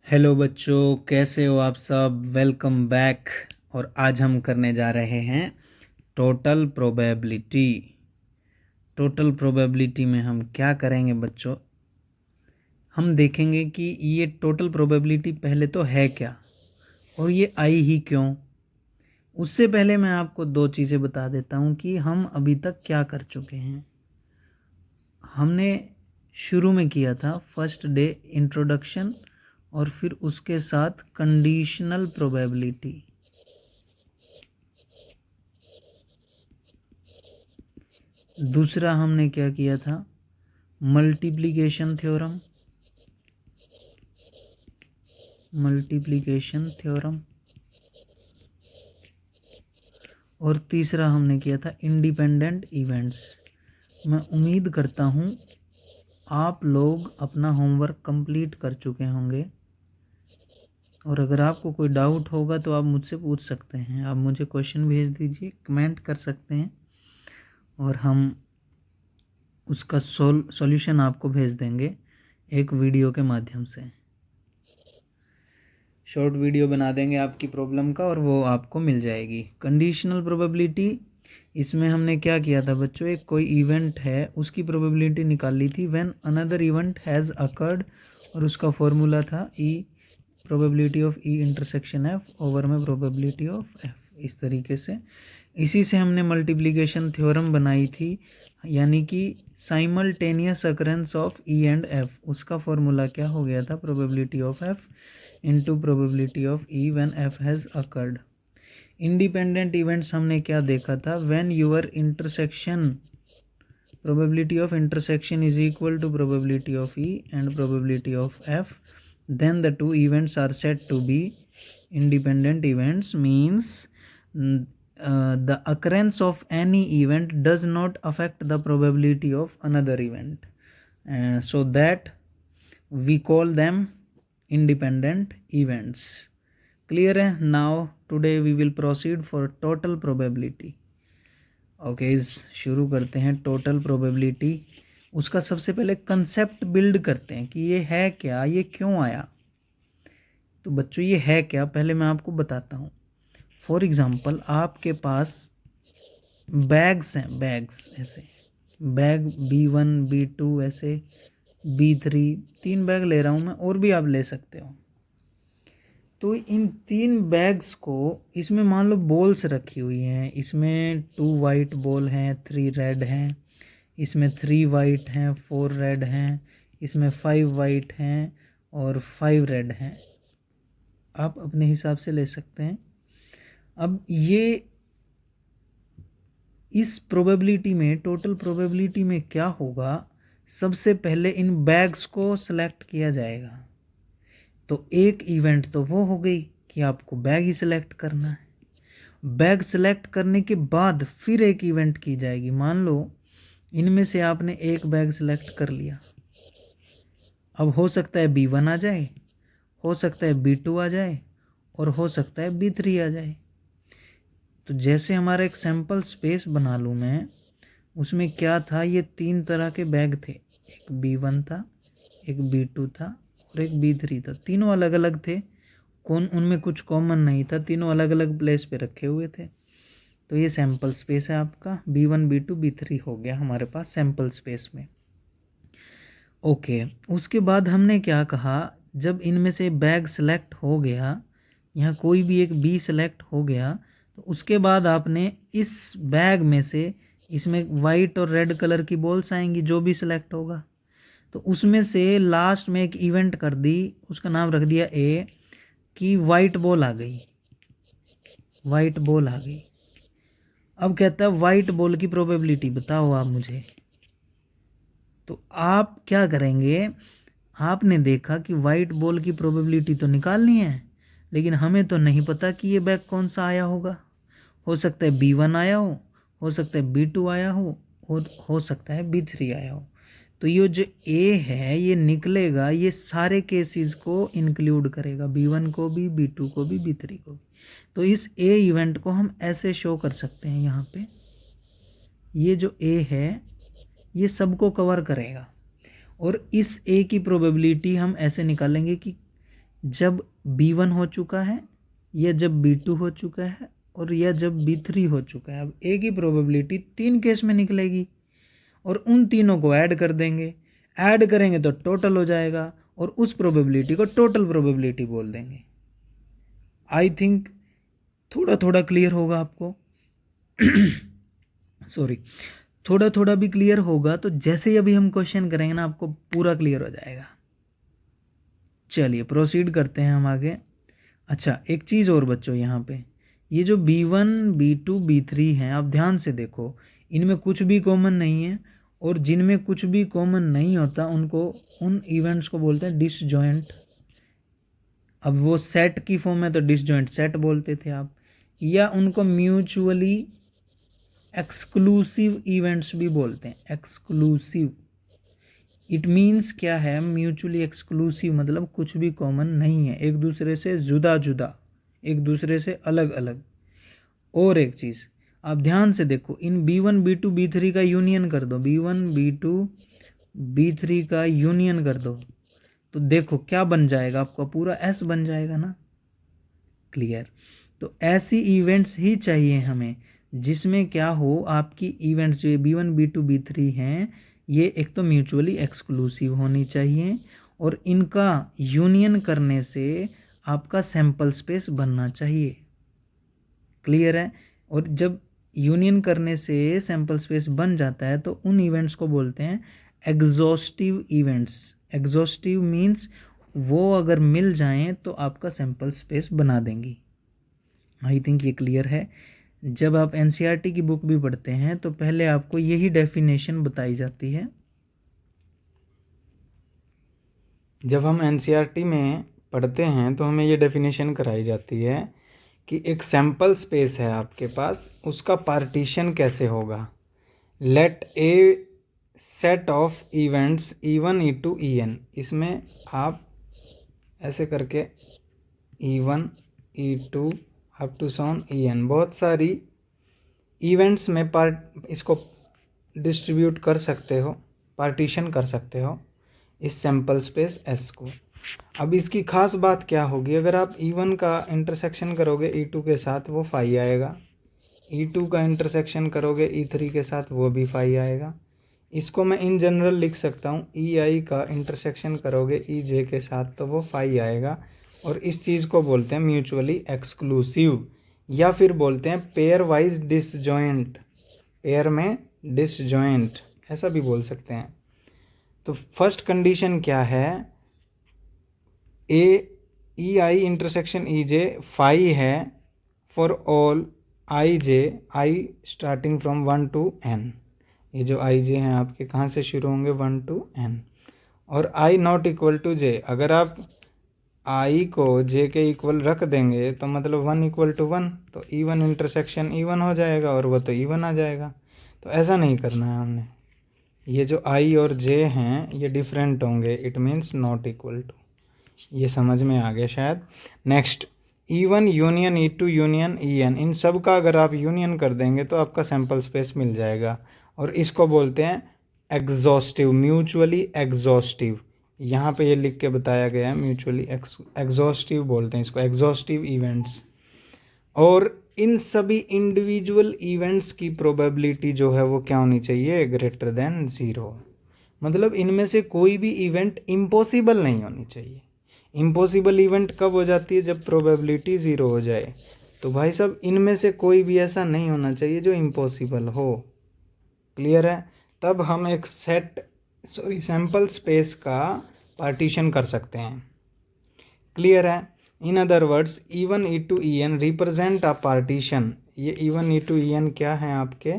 Hello बच्चों, कैसे हो आप सब। Welcome back. और आज हम करने जा रहे हैं टोटल प्रोबेबिलिटी। टोटल प्रोबेबिलिटी में हम क्या करेंगे बच्चों, हम देखेंगे कि ये टोटल प्रोबेबिलिटी पहले तो है क्या और ये आई ही क्यों। उससे पहले मैं आपको दो चीज़ें बता देता हूँ कि हम अभी तक क्या कर चुके हैं। हमने शुरू में किया था फर्स्ट डे इंट्रोडक्शन और फिर उसके साथ कंडीशनल प्रोबेबिलिटी। दूसरा हमने क्या किया था, मल्टीप्लिकेशन थ्योरम। और तीसरा हमने किया था इंडिपेंडेंट इवेंट्स। मैं उम्मीद करता हूँ आप लोग अपना होमवर्क कंप्लीट कर चुके होंगे और अगर आपको कोई डाउट होगा तो आप मुझसे पूछ सकते हैं। आप मुझे क्वेश्चन भेज दीजिए, कमेंट कर सकते हैं और हम उसका सॉल्यूशन आपको भेज देंगे एक वीडियो के माध्यम से। शॉर्ट वीडियो बना देंगे आपकी प्रॉब्लम का और वो आपको मिल जाएगी। कंडीशनल प्रोबेबिलिटी, इसमें हमने क्या किया था बच्चों, एक कोई इवेंट है उसकी प्रोबेबिलिटी निकाल ली थी when another event has occurred, और उसका फॉर्मूला था E probability of E intersection F over में प्रोबेबिलिटी ऑफ एफ। इस तरीके से इसी से हमने मल्टीप्लिकेशन थ्योरम बनाई थी, यानी कि simultaneous occurrence of E and F. उसका फॉर्मूला क्या हो गया था, probability of F into probability of E when F has occurred. Independent events हमने क्या देखा था, when your intersection probability of intersection is equal to probability of E and probability of F, then the two events are said to be independent events. Means the occurrence of any event does not affect the probability of another event, so that we call them independent events. Clear है? Now today we will proceed for total probability. Okay, शुरू करते हैं total probability. उसका सबसे पहले concept build करते हैं कि ये है क्या, ये क्यों आया। तो बच्चों ये है क्या, पहले मैं आपको बताता हूँ। फॉर एग्ज़ाम्पल आपके पास बैग्स हैं, बैग्स ऐसे बैग B1 B2 ऐसे B3, 3 बैग ले रहा हूँ मैं, और भी आप ले सकते हो। तो इन 3 बैग्स को, इसमें मान लो बॉल्स रखी हुई हैं, इसमें 2 वाइट बॉल हैं, 3 रेड हैं, इसमें 3 वाइट हैं, 4 रेड हैं, इसमें 5 वाइट हैं और 5 रेड हैं। आप अपने हिसाब से ले सकते हैं। अब ये इस प्रोबेबिलिटी में, टोटल प्रोबेबिलिटी में क्या होगा, सबसे पहले इन बैग्स को सेलेक्ट किया जाएगा। तो एक इवेंट तो वो हो गई कि आपको बैग ही सिलेक्ट करना है। बैग सिलेक्ट करने के बाद फिर एक इवेंट की जाएगी। मान लो इनमें से आपने एक बैग सिलेक्ट कर लिया, अब हो सकता है B1 आ जाए, हो सकता है B2 आ जाए और हो सकता है B3 आ जाए। तो जैसे हमारा एक सैम्पल स्पेस बना लूँ मैं, उसमें क्या था, ये 3 तरह के बैग थे। एक B1 था, एक B2 था और एक B3 था। तीनों अलग अलग थे, उनमें कुछ कॉमन नहीं था, तीनों अलग अलग प्लेस पे रखे हुए थे। तो ये सैम्पल स्पेस है आपका, B1 B2 B3 हो गया हमारे पास सैम्पल स्पेस में। ओके, उसके बाद हमने क्या कहा, जब इनमें से बैग सेलेक्ट हो गया, यहाँ कोई भी एक B सेलेक्ट हो गया, तो उसके बाद आपने इस बैग में से, इसमें वाइट और रेड कलर की बॉल्स आएंगी जो भी सिलेक्ट होगा, तो उसमें से लास्ट में एक इवेंट कर दी, उसका नाम रख दिया A, कि वाइट बॉल आ गई, वाइट बॉल आ गई। अब कहता है वाइट बॉल की प्रोबेबिलिटी बताओ आप मुझे। तो आप क्या करेंगे, आपने देखा कि वाइट बॉल की प्रोबेबिलिटी तो निकालनी है, लेकिन हमें तो नहीं पता कि ये बैग कौन सा आया होगा। हो सकता है B1 आया हो सकता है B2 आया हो सकता है B3 आया हो। तो ये जो A है ये निकलेगा, ये सारे केसेस को इंक्लूड करेगा, B1 को भी, B2 को भी, B3 को भी। तो इस A इवेंट को हम ऐसे शो कर सकते हैं, यहाँ पे ये जो A है ये सबको कवर करेगा। और इस A की प्रोबेबिलिटी हम ऐसे निकालेंगे कि जब B1 हो चुका है, या जब B2 हो चुका है, और या जब B3 हो चुका है। अब एक ही प्रोबेबिलिटी 3 केस में निकलेगी और उन तीनों को ऐड कर देंगे। ऐड करेंगे तो टोटल हो जाएगा और उस प्रोबेबिलिटी को टोटल प्रोबेबिलिटी बोल देंगे। आई थिंक थोड़ा थोड़ा क्लियर होगा आपको। सॉरी, थोड़ा थोड़ा भी क्लियर होगा तो जैसे ही अभी हम क्वेश्चन करेंगे ना, आपको पूरा क्लियर हो जाएगा। चलिए प्रोसीड करते हैं हम आगे। अच्छा, एक चीज़ और बच्चों, यहाँ पे ये जो B1, B2, B3 हैं, आप ध्यान से देखो, इनमें कुछ भी कॉमन नहीं है, और जिनमें कुछ भी कॉमन नहीं होता उन इवेंट्स को बोलते हैं डिसजॉइंट। अब वो सेट की फॉर्म में तो डिसजॉइंट सेट बोलते थे आप, या उनको म्यूचुअली एक्सक्लूसिव इवेंट्स भी बोलते हैं। एक्सक्लूसिव, इट मीन्स क्या है, म्यूचुअली एक्सक्लूसिव मतलब कुछ भी कॉमन नहीं है, एक दूसरे से जुदा जुदा, एक दूसरे से अलग अलग। और एक चीज़ आप ध्यान से देखो, इन B1, B2, B3 का यूनियन कर दो, B1, B2, B3 का यूनियन कर दो, तो देखो क्या बन जाएगा, आपका पूरा S बन जाएगा ना। क्लियर। तो ऐसी इवेंट्स ही चाहिए हमें जिसमें क्या हो, आपकी इवेंट्स जो B1, B2, B3 हैं, ये एक तो म्यूचुअली एक्सक्लूसिव होनी चाहिए और इनका यूनियन करने से आपका सैंपल स्पेस बनना चाहिए। क्लियर है। और जब यूनियन करने से सैंपल स्पेस बन जाता है तो उन इवेंट्स को बोलते हैं एग्जॉस्टिव इवेंट्स। एग्जॉस्टिव मीन्स वो अगर मिल जाएं तो आपका सैंपल स्पेस बना देंगी। आई थिंक ये क्लियर है। जब आप एनसीईआरटी की बुक भी पढ़ते हैं तो पहले आपको यही डेफिनेशन बताई जाती है। जब हम एनसीईआरटी में पढ़ते हैं तो हमें ये डेफिनेशन कराई जाती है कि एक सैंपल स्पेस है आपके पास, उसका पार्टीशन कैसे होगा। Let a set of events E1, E2, En, इसमें आप ऐसे करके E1, E2 up to sworn En बहुत सारी इवेंट्स में इसको डिस्ट्रीब्यूट कर सकते हो, पार्टीशन कर सकते हो इस सैंपल स्पेस S को। अब इसकी खास बात क्या होगी, अगर आप E1 का इंटरसेक्शन करोगे E2 के साथ वो फाई आएगा, E2 का इंटरसेक्शन करोगे E3 के साथ वो भी फाई आएगा। इसको मैं इन जनरल लिख सकता हूँ, EI का इंटरसेक्शन करोगे EJ के साथ तो वो फाई आएगा, और इस चीज़ को बोलते हैं म्यूचुअली एक्सक्लूसिव, या फिर बोलते हैं पेयर वाइज डिसजॉइंट। पेयर में डिसजॉइंट ऐसा भी बोल सकते हैं। तो फर्स्ट कंडीशन क्या है, EI इंटरसेक्शन EJ फाई है for all I starting from 1 to N। ये जो IJ हैं आपके कहाँ से शुरू होंगे, 1 to N। और I not equal to J, अगर आप I को J के इक्वल रख देंगे तो मतलब 1 इक्वल टू 1, तो E1 इंटरसेक्शन E1 हो जाएगा और वो तो E1 आ जाएगा। तो ऐसा नहीं करना है हमने, ये जो I और J हैं ये डिफरेंट होंगे, it means not equal to. ये समझ में आ गया शायद। Next, E1 union E2 union En, इन सब का अगर आप यूनियन कर देंगे तो आपका सैंपल स्पेस मिल जाएगा, और इसको बोलते हैं एग्जॉस्टिव, म्यूचुअली एग्जॉस्टिव। यहाँ पे ये लिख के बताया गया है, म्यूचुअली एग्जॉस्टिव बोलते हैं इसको, एग्जॉस्टिव इवेंट्स। और इन सभी इंडिविजुअल इवेंट्स की प्रोबेबिलिटी जो है वो क्या होनी चाहिए, ग्रेटर देन 0। मतलब इनमें से कोई भी इवेंट इम्पॉसिबल नहीं होनी चाहिए। इम्पॉसिबल इवेंट कब हो जाती है, जब प्रोबेबिलिटी 0 हो जाए। तो भाई साहब इनमें से कोई भी ऐसा नहीं होना चाहिए जो इम्पॉसिबल हो। क्लियर है। तब हम एक सैंपल स्पेस का पार्टीशन कर सकते हैं। क्लियर है। In other words E1, E2, En represent a partition. ये E1, E2, En क्या है आपके,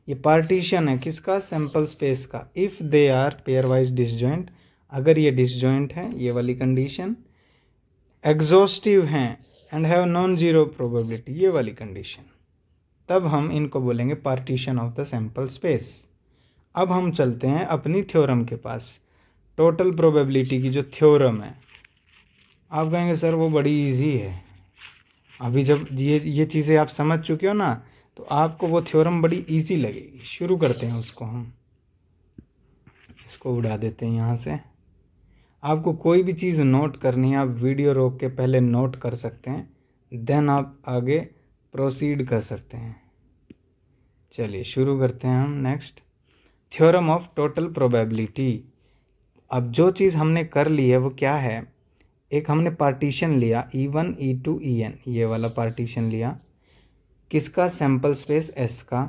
ये पार्टीशन है किसका, सैंपल स्पेस का। If they are pairwise disjoint, अगर ये डिसजॉइंट है, ये वाली कंडीशन, एग्जॉस्टिव हैं and have non zero probability, ये वाली कंडीशन, तब हम इनको बोलेंगे partition of the sample space. अब हम चलते हैं अपनी थ्योरम के पास, टोटल प्रोबेबिलिटी की जो थ्योरम है। आप कहेंगे सर वो बड़ी इजी है। अभी जब ये चीज़ें आप समझ चुके हो ना, तो आपको वो थ्योरम बड़ी इजी लगेगी। शुरू करते हैं उसको, हम इसको उड़ा देते हैं यहाँ से। आपको कोई भी चीज़ नोट करनी है, आप वीडियो रोक के पहले नोट कर सकते हैं, देन आप आगे प्रोसीड कर सकते हैं। चलिए शुरू करते हैं हम। Next, theorem of total probability. अब जो चीज़ हमने कर ली है वो क्या है, एक हमने पार्टीशन लिया E1 E2 En, ये वाला पार्टीशन लिया किसका, सैम्पल स्पेस S का।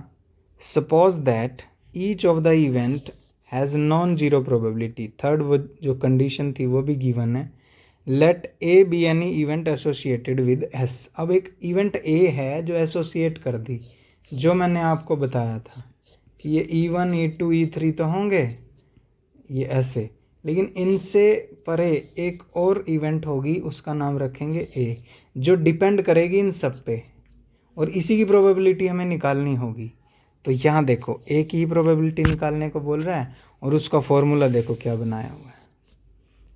Suppose that each of the event has non zero probability, third वो जो कंडीशन थी वो भी गिवन है। Let A be any event associated with S। अब एक इवेंट A है जो एसोसिएट कर दी, जो मैंने आपको बताया था कि ये E1 E2 E3 तो होंगे ये ऐसे, लेकिन इनसे परे एक और इवेंट होगी, उसका नाम रखेंगे A, जो डिपेंड करेगी इन सब पे, और इसी की प्रोबेबिलिटी हमें निकालनी होगी। तो यहाँ देखो A की ही प्रोबेबिलिटी निकालने को बोल रहा है, और उसका फॉर्मूला देखो क्या बनाया हुआ है।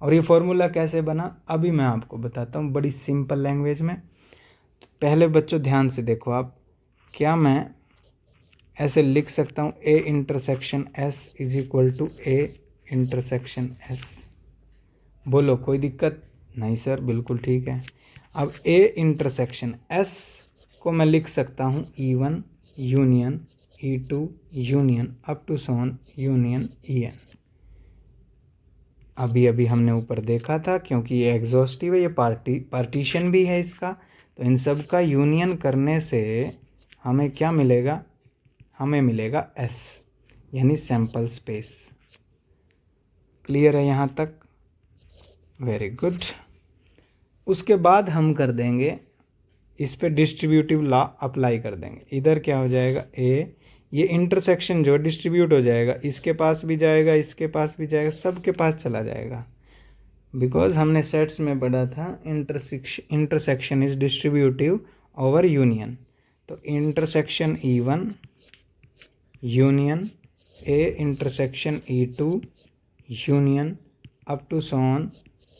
और ये फॉर्मूला कैसे बना अभी मैं आपको बताता हूँ बड़ी सिंपल लैंग्वेज में। तो पहले बच्चों ध्यान से देखो आप, क्या मैं ऐसे लिख सकता हूँ A intersection S is equal to A intersection S। बोलो कोई दिक्कत नहीं सर, बिल्कुल ठीक है। अब A इंटरसेक्शन S को मैं लिख सकता हूँ E1 union E2 union up to so on union En। अभी अभी हमने ऊपर देखा था, क्योंकि ये एग्जॉस्टिव है, ये पार्टीशन भी है इसका, तो इन सब का यूनियन करने से हमें क्या मिलेगा, हमें मिलेगा S, यानी सैम्पल स्पेस। क्लियर है यहाँ तक? Very good. उसके बाद हम कर देंगे इस पे डिस्ट्रीब्यूटिव लॉ अप्लाई कर देंगे। इधर क्या हो जाएगा A, ये इंटरसेक्शन जो डिस्ट्रीब्यूट हो जाएगा, इसके पास भी जाएगा, इसके पास भी जाएगा, सबके पास चला जाएगा, बिकॉज हमने सेट्स में पढ़ा था intersection is distributive over union. तो intersection E1 union A intersection E2 union up to sworn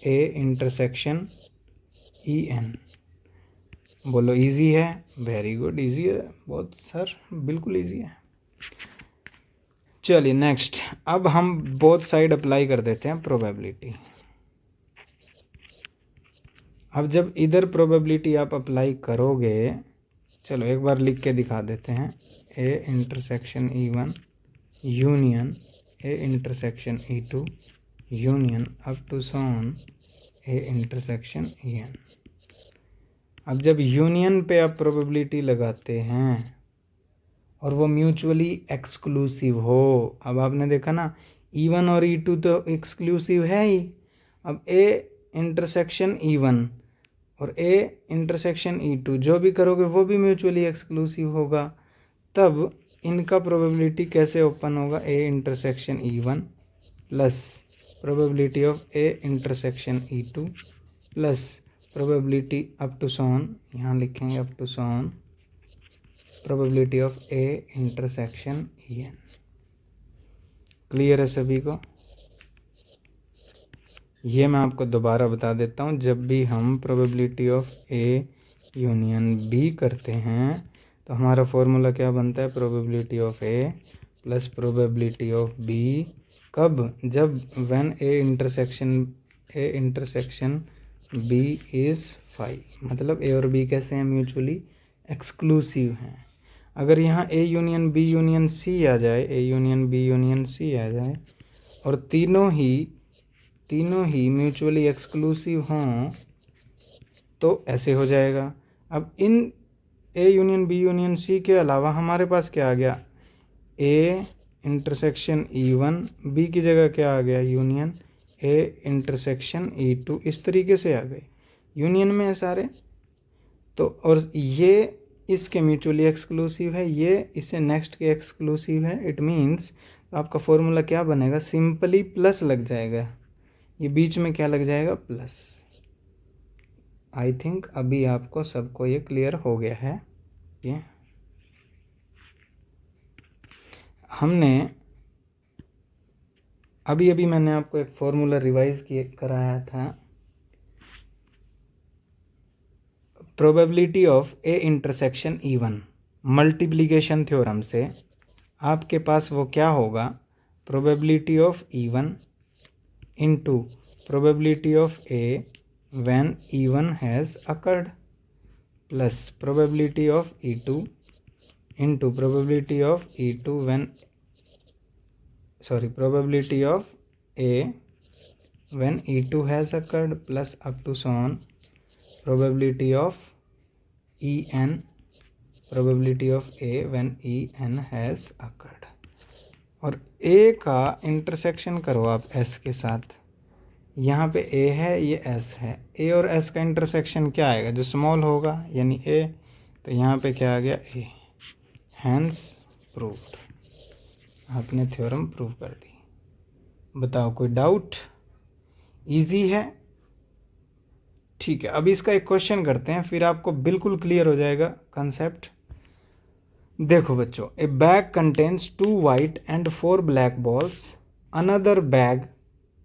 A intersection En। बोलो इजी है? वेरी गुड, इजी है बहुत सर, बिल्कुल इजी है। चलिए नेक्स्ट, अब हम बोथ साइड अप्लाई कर देते हैं प्रोबेबिलिटी। अब जब इधर प्रोबेबिलिटी आप अप्लाई करोगे, चलो एक बार लिख के दिखा देते हैं, A intersection E1 union A intersection E2 union up to sworn A intersection En। अब जब यूनियन पे आप प्रोबेबिलिटी लगाते हैं और वो म्यूचुअली एक्सक्लूसिव हो, अब आपने देखा ना E1 और E2 तो एक्सक्लूसिव है ही, अब A इंटरसेक्शन E1 और A इंटरसेक्शन E2 जो भी करोगे वो भी म्यूचुअली एक्सक्लूसिव होगा, तब इनका प्रोबेबिलिटी कैसे ओपन होगा, A intersection E1 plus probability of A intersection E2 plus probability up to so on, यहाँ लिखेंगे up to so on probability of A intersection En। Clear है सभी को? ये मैं आपको दोबारा बता देता हूँ, जब भी हम probability of A union B करते हैं तो हमारा फॉर्मूला क्या बनता है, probability of A plus probability of B। कब? जब when A intersection B is 5, मतलब A और B कैसे हैं, म्यूचुअली एक्सक्लूसिव हैं। अगर यहाँ A union B union C आ जाए, A union B union C आ जाए और तीनों ही म्यूचुअली एक्सक्लूसिव हों तो ऐसे हो जाएगा। अब इन A union B union C के अलावा हमारे पास क्या आ गया, A इंटरसेक्शन E1, B की जगह क्या आ गया, यूनियन A इंटरसेक्शन E2, इस तरीके से आ गए, यूनियन में है सारे। तो और ये इसके म्यूचुअली एक्सक्लूसिव है, ये इससे नेक्स्ट के एक्सक्लूसिव है। इट मीन्स आपका फॉर्मूला क्या बनेगा, सिंपली प्लस लग जाएगा, ये बीच में क्या लग जाएगा, प्लस। आई थिंक अभी आपको सबको ये क्लियर हो गया है। ये हमने अभी मैंने आपको एक फॉर्मूला रिवाइज कराया था, probability of A intersection E1 multiplication theorem से आपके पास वो क्या होगा, probability of E1 into probability of A when E1 has occurred plus probability of E2 into probability of E2 when probability of A when E2 has occurred plus up to so on probability of En probability of A when En has occurred। और A का intersection करो आप S के साथ, यहाँ पे A है ये S है, A और S का इंटरसेक्शन क्या आएगा, जो स्मॉल होगा यानी A, तो यहाँ पे क्या आ गया A, हैंस प्रूव्ड, आपने थ्योरम प्रूव कर दी। बताओ कोई डाउट? इजी है, ठीक है। अभी इसका एक क्वेश्चन करते हैं, फिर आपको बिल्कुल क्लियर हो जाएगा कंसेप्ट। देखो बच्चों, ए bag contains 2 white and 4 black balls, another bag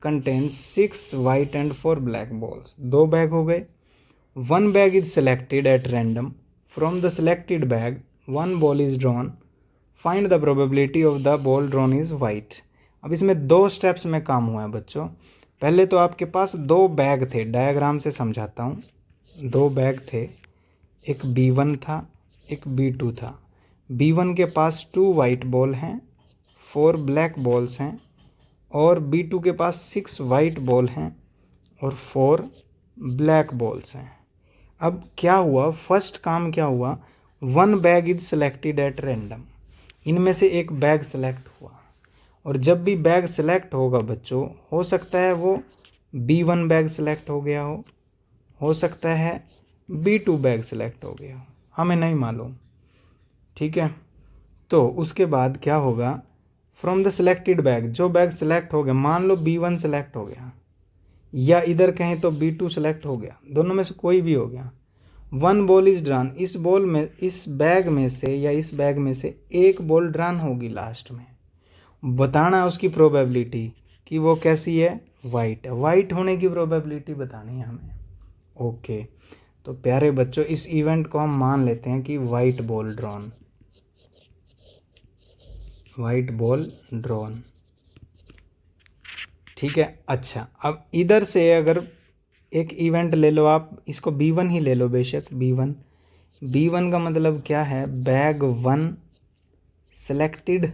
contains 6 white and 4 black balls. 2 bag हो गए। 1 bag is selected at random, from the selected bag 1 ball is drawn, find the probability of the ball drawn is white. अब इसमें 2 steps में काम हुआ है बच्चों। पहले तो आपके पास 2 बैग थे, डायग्राम से समझाता हूँ। 2 बैग थे, एक B1 था एक B2 था। B1 के पास 2 वाइट बॉल हैं, 4 ब्लैक बॉल्स हैं, और B2 के पास 6 वाइट बॉल हैं और 4 ब्लैक बॉल्स हैं। अब क्या हुआ, फर्स्ट काम क्या हुआ, 1 bag is selected at random, इनमें से एक बैग सेलेक्ट हुआ। और जब भी बैग सेलेक्ट होगा बच्चों, हो सकता है वो B1 बैग सेलेक्ट हो गया हो सकता है B2 बैग सेलेक्ट हो गया हो, हमें नहीं मालूम, ठीक है। तो उसके बाद क्या होगा, फ्रॉम द सिलेक्टेड बैग, जो बैग सेलेक्ट हो गया, मान लो B1 सेलेक्ट हो गया, या इधर कहें तो B2 सेलेक्ट हो गया, दोनों में से कोई भी हो गया। 1 बॉल इज ड्रॉन, इस बॉल में, इस बैग में से या इस बैग में से एक बॉल ड्रॉन होगी लास्ट में। बताना उसकी प्रोबेबिलिटी कि वो कैसी है, वाइट है। वाइट होने की प्रोबेबिलिटी बतानी है हमें। ओके, तो प्यारे बच्चों, इस इवेंट को हम मान लेते हैं कि white ball drawn, white ball drawn, ठीक है। अच्छा, अब इधर से अगर एक इवेंट ले लो आप, इसको B1 ही ले लो बेशक, B1 का मतलब क्या है, बैग 1 सेलेक्टेड,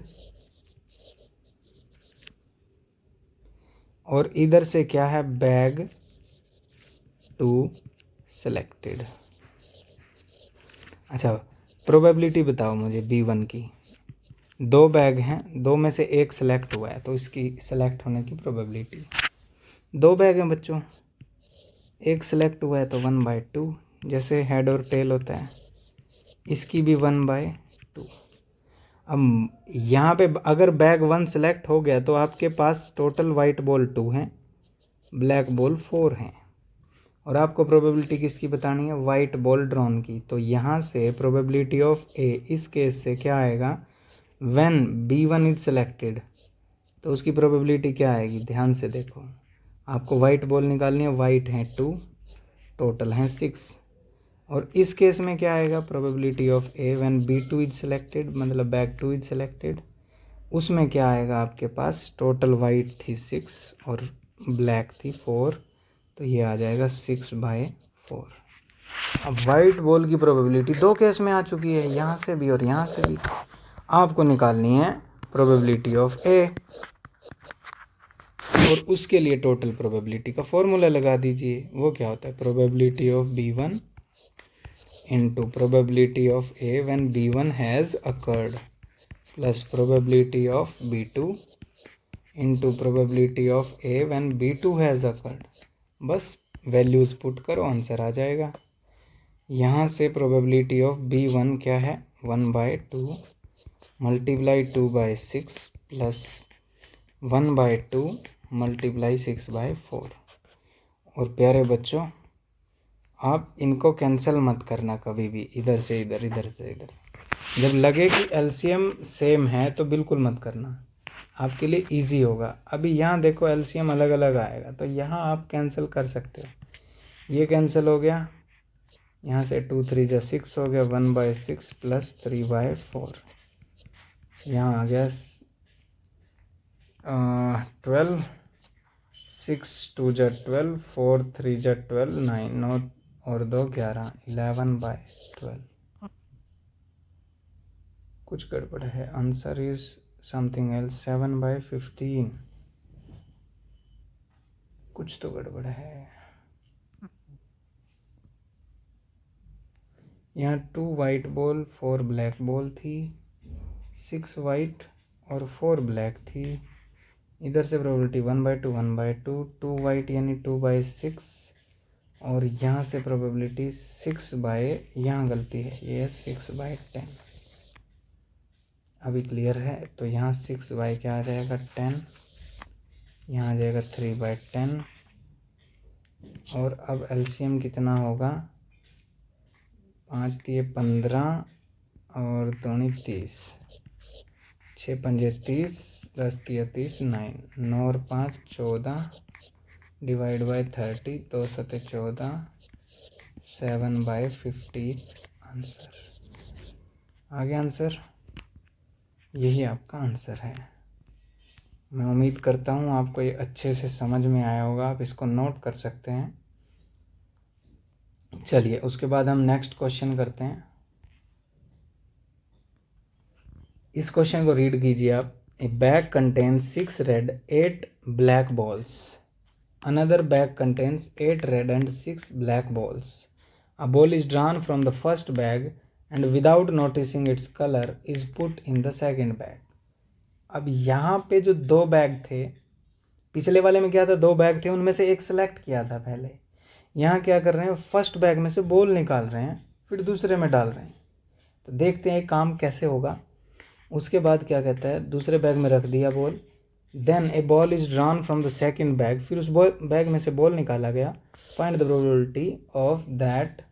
और इधर से क्या है, बैग 2 सेलेक्टेड। अच्छा, प्रोबेबिलिटी बताओ मुझे B1 की। 2 बैग हैं, 2 में से एक सेलेक्ट हुआ है, तो इसकी सेलेक्ट होने की प्रोबेबिलिटी। 2 बैग हैं बच्चों, एक सेलेक्ट हुआ है तो 1/2, जैसे हेड और टेल होता है, इसकी भी 1/2। अब यहाँ पे अगर बैग 1 सेलेक्ट हो गया तो आपके पास टोटल वाइट बॉल 2 हैं, ब्लैक बॉल 4 हैं, और आपको प्रोबेबिलिटी किसकी बतानी है, वाइट बॉल ड्रॉन की। तो यहाँ से प्रोबेबिलिटी ऑफ ए, इस केस से क्या आएगा, व्हेन B1 इज सेलेक्टेड, तो उसकी प्रोबेबिलिटी क्या आएगी, ध्यान से देखो, आपको वाइट बॉल निकालनी है, वाइट हैं 2, टोटल हैं 6, और इस केस में क्या आएगा, probability of A when B2 is selected, मतलब बैग 2 इज सेलेक्टेड, उसमें क्या आएगा आपके पास, टोटल वाइट थी 6 और ब्लैक थी 4, तो ये आ जाएगा 6/4। अब वाइट बॉल की प्रोबेबिलिटी 2 केस में आ चुकी है, यहाँ से भी और यहाँ से भी। आपको निकालनी है प्रोबेबिलिटी ऑफ ए, और उसके लिए टोटल प्रोबेबिलिटी का फॉर्मूला लगा दीजिए। वो क्या होता है, probability of B1 into probability of A when B1 has occurred plus probability of B2 into probability of A when B2 has occurred. बस वैल्यूज़ पुट करो, आंसर आ जाएगा। यहाँ से प्रोबेबिलिटी ऑफ B1 क्या है, 1/2 मल्टीप्लाई 2/6 प्लस 1/2 मल्टीप्लाई 6/4। और प्यारे बच्चों, आप इनको कैंसिल मत करना कभी भी, इधर से इधर, इधर से इधर। जब लगे कि एलसीएम सेम है तो बिल्कुल मत करना, आपके लिए इजी होगा। अभी यहाँ देखो एलसीएम अलग अलग आएगा, तो यहाँ आप कैंसिल कर सकते हो। ये कैंसिल हो गया, यहाँ से 2 3 जा 6 हो गया, 1/6 प्लस 3/4, यहाँ आ गया 12, 6 2 जा 12, 4 3 जा 12, 9, 9 और 2 11, 11/12। कुछ गड़बड़ है, आंसर इज समथिंग एल्स, 7/15। कुछ तो गड़बड़ है। यहाँ 2 वाइट बॉल 4 ब्लैक बॉल थी, 6 वाइट और 4 ब्लैक थी। इधर से प्रोबेबिलिटी 1/2 1/2, 2 वाइट यानी 2/6, और यहाँ से प्रोबेबिलिटी 6 बाय, यहाँ गलती है, ये 6/10। अभी क्लियर है? तो यहाँ 6 बाय क्या आ जाएगा 10, यहाँ आ जाएगा 3/10, और अब एलसीएम कितना होगा, 5 दिए 15 और 2 30, 6 पंजे 30, 10 दिया 30, 9, 9 और 5 14, डिवाइड बाय 30, 2 सते 14, 7/50 आंसर। आगे आंसर, यही आपका आंसर है। मैं उम्मीद करता हूँ आपको ये अच्छे से समझ में आया होगा, आप इसको नोट कर सकते हैं। चलिए उसके बाद हम नेक्स्ट क्वेश्चन करते हैं। इस क्वेश्चन को रीड कीजिए आप। ए bag contains 6 red 8 black balls, another bag contains 8 red and 6 black balls. A ball is drawn from the first bag and without noticing its colour is put in the second bag. अब यहाँ पे जो 2 bag थे, पिछले वाले में क्या था, 2 बैग थे, उनमें से एक सेलेक्ट किया था पहले। यहाँ क्या कर रहे हैं, फर्स्ट बैग में से बॉल निकाल रहे हैं, फिर दूसरे में डाल रहे हैं। तो देखते हैं काम कैसे होगा। उसके बाद क्या कहता है, दूसरे बैग में रख दिया ball, then a ball is drawn from the second bag, फिर उस बैग में से बॉल निकाला गया। Find the probability of that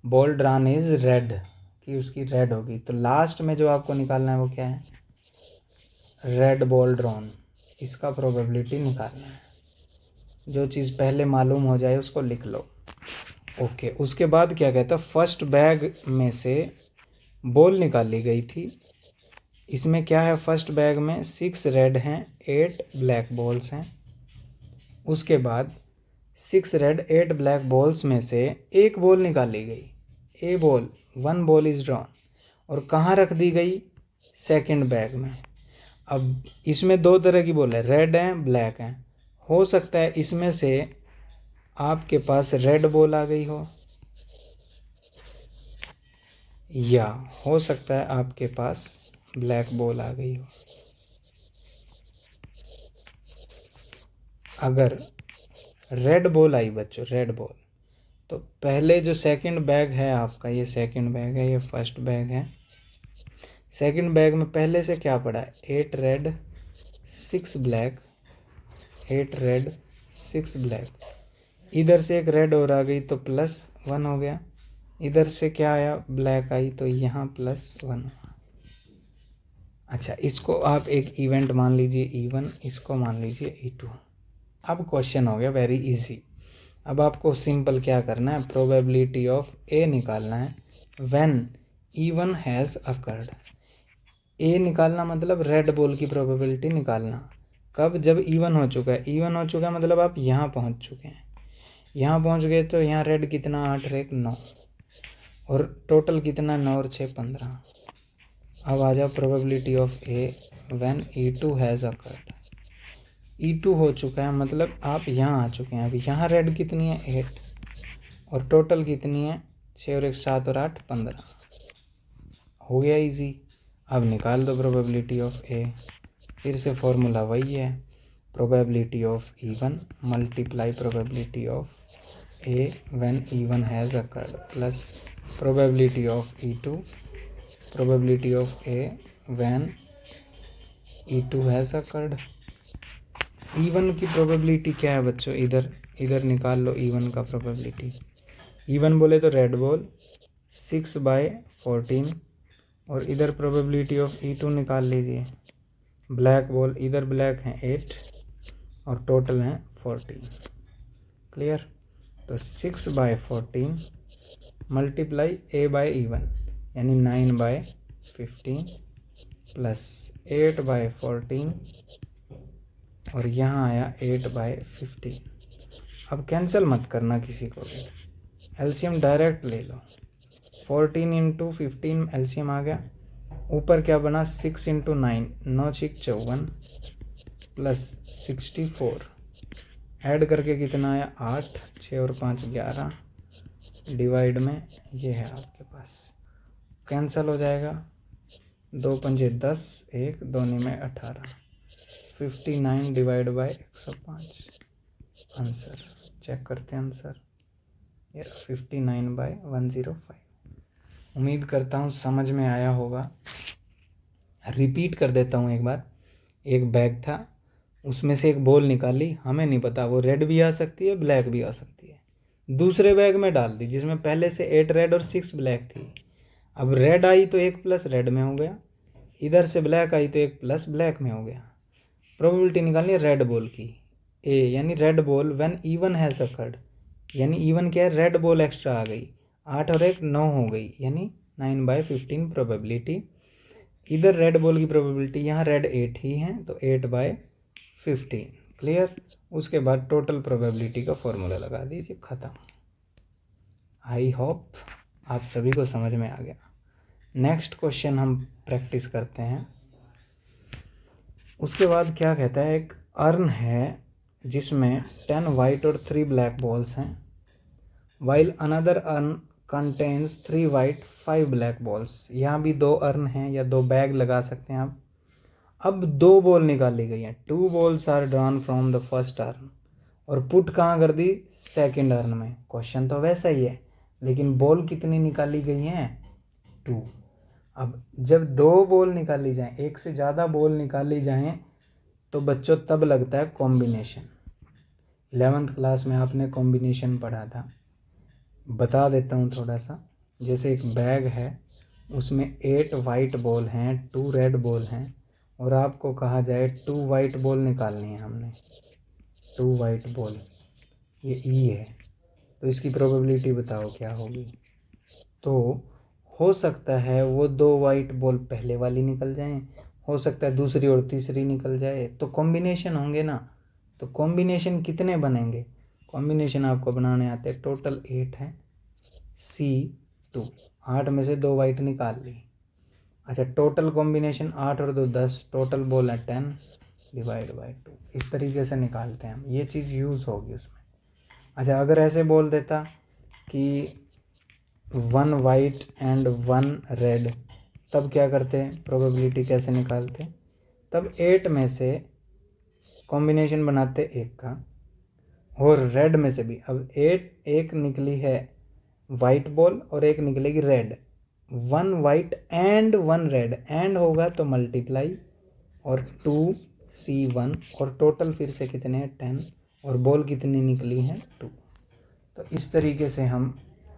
ball drawn is red, कि उसकी रेड होगी। तो लास्ट में जो आपको निकालना है वो क्या है, रेड बॉल ड्रॉन, इसका प्रोबेबिलिटी निकालना है। जो चीज़ पहले मालूम हो जाए उसको लिख लो। ओके, उसके बाद क्या कहता है, फर्स्ट बैग में से बॉल निकाली गई थी। इसमें क्या है, फर्स्ट बैग में 6 रेड हैं 8 ब्लैक बॉल्स हैं। उसके बाद 6 रेड 8 ब्लैक बॉल्स में से एक बॉल निकाली गई, ए बॉल, 1 बॉल इज ड्रॉन, और कहाँ रख दी गई, सेकंड बैग में। अब इसमें 2 तरह की बॉल है, रेड है ब्लैक है। हो सकता है इसमें से आपके पास रेड बॉल आ गई हो, या हो सकता है आपके पास ब्लैक बॉल आ गई हो। अगर रेड बॉल आई बच्चों, रेड बॉल, तो पहले जो सेकंड बैग है आपका, ये सेकंड बैग है, ये फर्स्ट बैग है। सेकंड बैग में पहले से क्या पड़ा है, 8 रेड 6 ब्लैक, 8 रेड 6 ब्लैक। इधर से एक रेड और आ गई तो +1 हो गया। इधर से क्या आया, ब्लैक आई, तो यहाँ +1। अच्छा, इसको आप एक इवेंट मान लीजिए E1, इसको मान लीजिए E2। अब क्वेश्चन हो गया वेरी इजी। अब आपको सिंपल क्या करना है, प्रोबेबिलिटी ऑफ ए निकालना है व्हेन E1 हैज़ अकर्ड। ए निकालना मतलब रेड बॉल की प्रोबेबिलिटी निकालना। कब, जब E1 हो चुका है। E1 हो चुका है मतलब आप यहाँ पहुँच चुके हैं। यहाँ पहुँच गए तो यहाँ रेड कितना, 8 और 1 9, और टोटल कितना, 9 और 6 15। अब आ जाओ probability of A when E2 has occurred. E2 हो चुका है मतलब आप यहाँ आ चुके हैं। अब यहाँ रेड कितनी है, 8, और टोटल कितनी है, 6 और 1 7 और 8 15। हो गया इजी। अब निकाल दो प्रोबेबिलिटी ऑफ ए। फिर से फॉर्मूला वही है, probability of E1 multiply probability of A when E1 has occurred plus probability of E2, probability of A when E2 has occurred. E1 की प्रोबेबिलिटी क्या है बच्चों, इधर निकाल लो E1 का प्रोबेबिलिटी। E1 बोले तो रेड बॉल 6/14, और इधर प्रोबेबिलिटी ऑफ E2 निकाल लीजिए, ब्लैक बॉल, इधर ब्लैक हैं 8 और टोटल हैं 14। क्लियर? तो 6/14 मल्टीप्लाई A/E1 यानी 9/15 प्लस 8/14 और यहाँ आया 8/15। अब कैंसिल मत करना किसी को भी, एलसीएम डायरेक्ट ले लो। 14 × 15 एलसीएम आ गया। ऊपर क्या बना 6 × 9, 9 6 54 प्लस 64 ऐड करके कितना आया 8, 6 और 5 11 डिवाइड में ये है आपके पास, कैंसिल हो जाएगा। 2 पंजे 10, 1 2 में 18, 59 डिवाइड बाय 105। आंसर चेक करते हैं, आंसर ये 59/105। उम्मीद करता हूँ समझ में आया होगा। रिपीट कर देता हूँ एक बार। एक बैग था, उसमें से एक बॉल निकाली, हमें नहीं पता वो रेड भी आ सकती है ब्लैक भी आ सकती है। दूसरे बैग में डाल दी जिसमें पहले से 8 रेड और 6 ब्लैक थी। अब रेड आई तो 1 प्लस रेड में हो गया, इधर से ब्लैक आई तो 1 प्लस ब्लैक में हो गया। प्रोबेबिलिटी निकालनी है रेड बॉल की, ए यानी red ball when even has occurred, यानी इवन क्या है, रेड बॉल एक्स्ट्रा आ गई, 8 और 1 9 हो गई, यानी 9/15 प्रोबेबिलिटी। इधर रेड बॉल की प्रोबेबिलिटी, यहाँ रेड 8 ही है तो 8/15। क्लियर। उसके बाद टोटल प्रोबेबिलिटी का फॉर्मूला लगा दीजिए, ख़त्म। आई होप आप सभी को समझ में आ गया। नेक्स्ट क्वेश्चन हम प्रैक्टिस करते हैं। उसके बाद क्या कहता है, एक अर्न है जिसमें 10 वाइट और 3 ब्लैक बॉल्स हैं, while another earn contains 3 white 5 black balls. यहाँ भी 2 अर्न हैं या 2 बैग लगा सकते हैं आप। अब 2 बॉल निकाली गई हैं, 2 balls are drawn from the first urn, और पुट कहाँ कर दी, सेकंड अर्न में। क्वेश्चन तो वैसा ही है, लेकिन बॉल कितनी निकाली गई हैं, 2। अब जब 2 बॉल निकाली जाएं, एक से ज़्यादा बॉल निकाली जाएं, तो बच्चों तब लगता है कॉम्बिनेशन। 11th क्लास में आपने कॉम्बिनेशन पढ़ा था, बता देता हूँ थोड़ा सा। जैसे एक बैग है, उसमें 8 वाइट बॉल हैं, 2 रेड बॉल हैं, और आपको कहा जाए 2 वाइट बॉल निकालनी है हमने, 2 वाइट बॉल, ये ई है, तो इसकी प्रोबेबिलिटी बताओ क्या होगी। तो हो सकता है वो 2 वाइट बॉल पहले वाली निकल जाएं, हो सकता है दूसरी और तीसरी निकल जाए, तो कॉम्बिनेशन होंगे ना। तो कॉम्बिनेशन कितने बनेंगे, कॉम्बिनेशन आपको बनाने आते हैं। टोटल 8 है, C2, 8 में से 2 वाइट निकाल ली। अच्छा, टोटल कॉम्बिनेशन 8 और 2 10, टोटल बॉल है 10 डिवाइड बाई 2। इस तरीके से निकालते हैं हम, ये चीज़ यूज़ होगी उसमें। अच्छा, अगर ऐसे बोल देता कि 1 वाइट एंड 1 रेड, तब क्या करते, प्रोबेबिलिटी कैसे निकालते, तब 8 में से कॉम्बिनेशन बनाते 1 का, और रेड में से भी। अब 8 एक निकली है वाइट बॉल और एक निकलेगी red, 1 white and 1 red, and होगा तो मल्टीप्लाई, और 2C1, और टोटल फिर से कितने हैं 10, और बॉल कितनी निकली हैं 2। तो इस तरीके से हम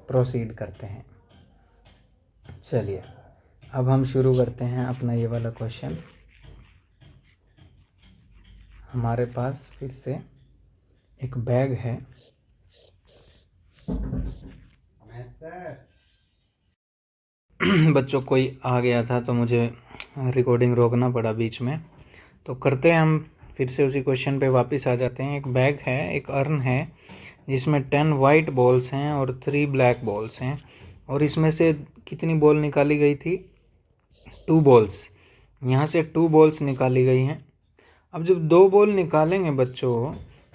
प्रोसीड करते हैं। चलिए अब हम शुरू करते हैं अपना ये वाला क्वेश्चन। हमारे पास फिर से एक बैग है, बच्चों कोई आ गया था तो मुझे रिकॉर्डिंग रोकना पड़ा बीच में। तो करते हैं हम फिर से उसी क्वेश्चन पे वापस आ जाते हैं। एक बैग है, एक अर्न है जिसमें 10 वाइट बॉल्स हैं और 3 ब्लैक बॉल्स हैं, और इसमें से कितनी बॉल निकाली गई थी, 2 बॉल्स। यहाँ से 2 बॉल्स निकाली गई हैं। अब जब 2 बॉल निकालेंगे बच्चों,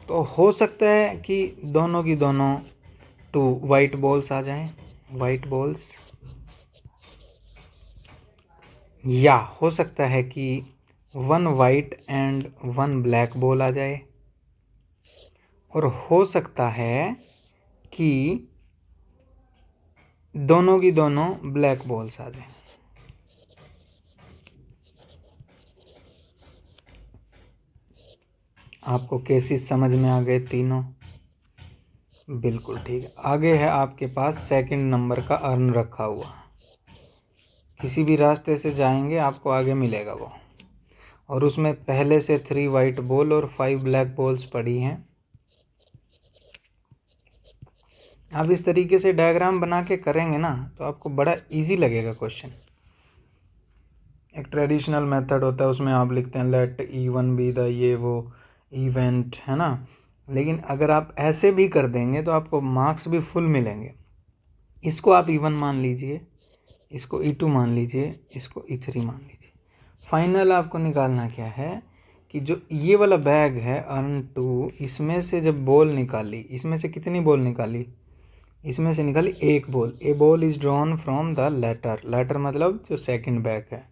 तो हो सकता है कि दोनों की दोनों 2 वाइट बॉल्स आ जाएं, वाइट बॉल्स, या हो सकता है कि 1 वाइट एंड 1 ब्लैक बॉल आ जाए, और हो सकता है कि दोनों की दोनों ब्लैक बॉल्स आ जाएं। आपको केसेस समझ में आ गए तीनों, बिल्कुल ठीक है। आगे है आपके पास सेकंड नंबर का अर्न रखा हुआ, किसी भी रास्ते से जाएंगे आपको आगे मिलेगा वो, और उसमें पहले से 3 वाइट बॉल और 5 ब्लैक बॉल्स पड़ी हैं। आप इस तरीके से डायग्राम बना के करेंगे ना तो आपको बड़ा इजी लगेगा क्वेश्चन। एक ट्रेडिशनल मेथड होता है, उसमें आप लिखते हैं लेट E1 बी द ये वो इवेंट, है ना। लेकिन अगर आप ऐसे भी कर देंगे तो आपको मार्क्स भी फुल मिलेंगे। इसको आप E1 मान लीजिए, इसको E2 मान लीजिए, इसको E3 मान लीजिए। फाइनल आपको निकालना क्या है कि जो ये वाला बैग है अर्न 2, इसमें से जब बॉल निकाली, इसमें से कितनी बॉल निकाली, इसमें से निकाली एक ball. A ball is drawn from the latter, latter मतलब जो सेकंड बैग है।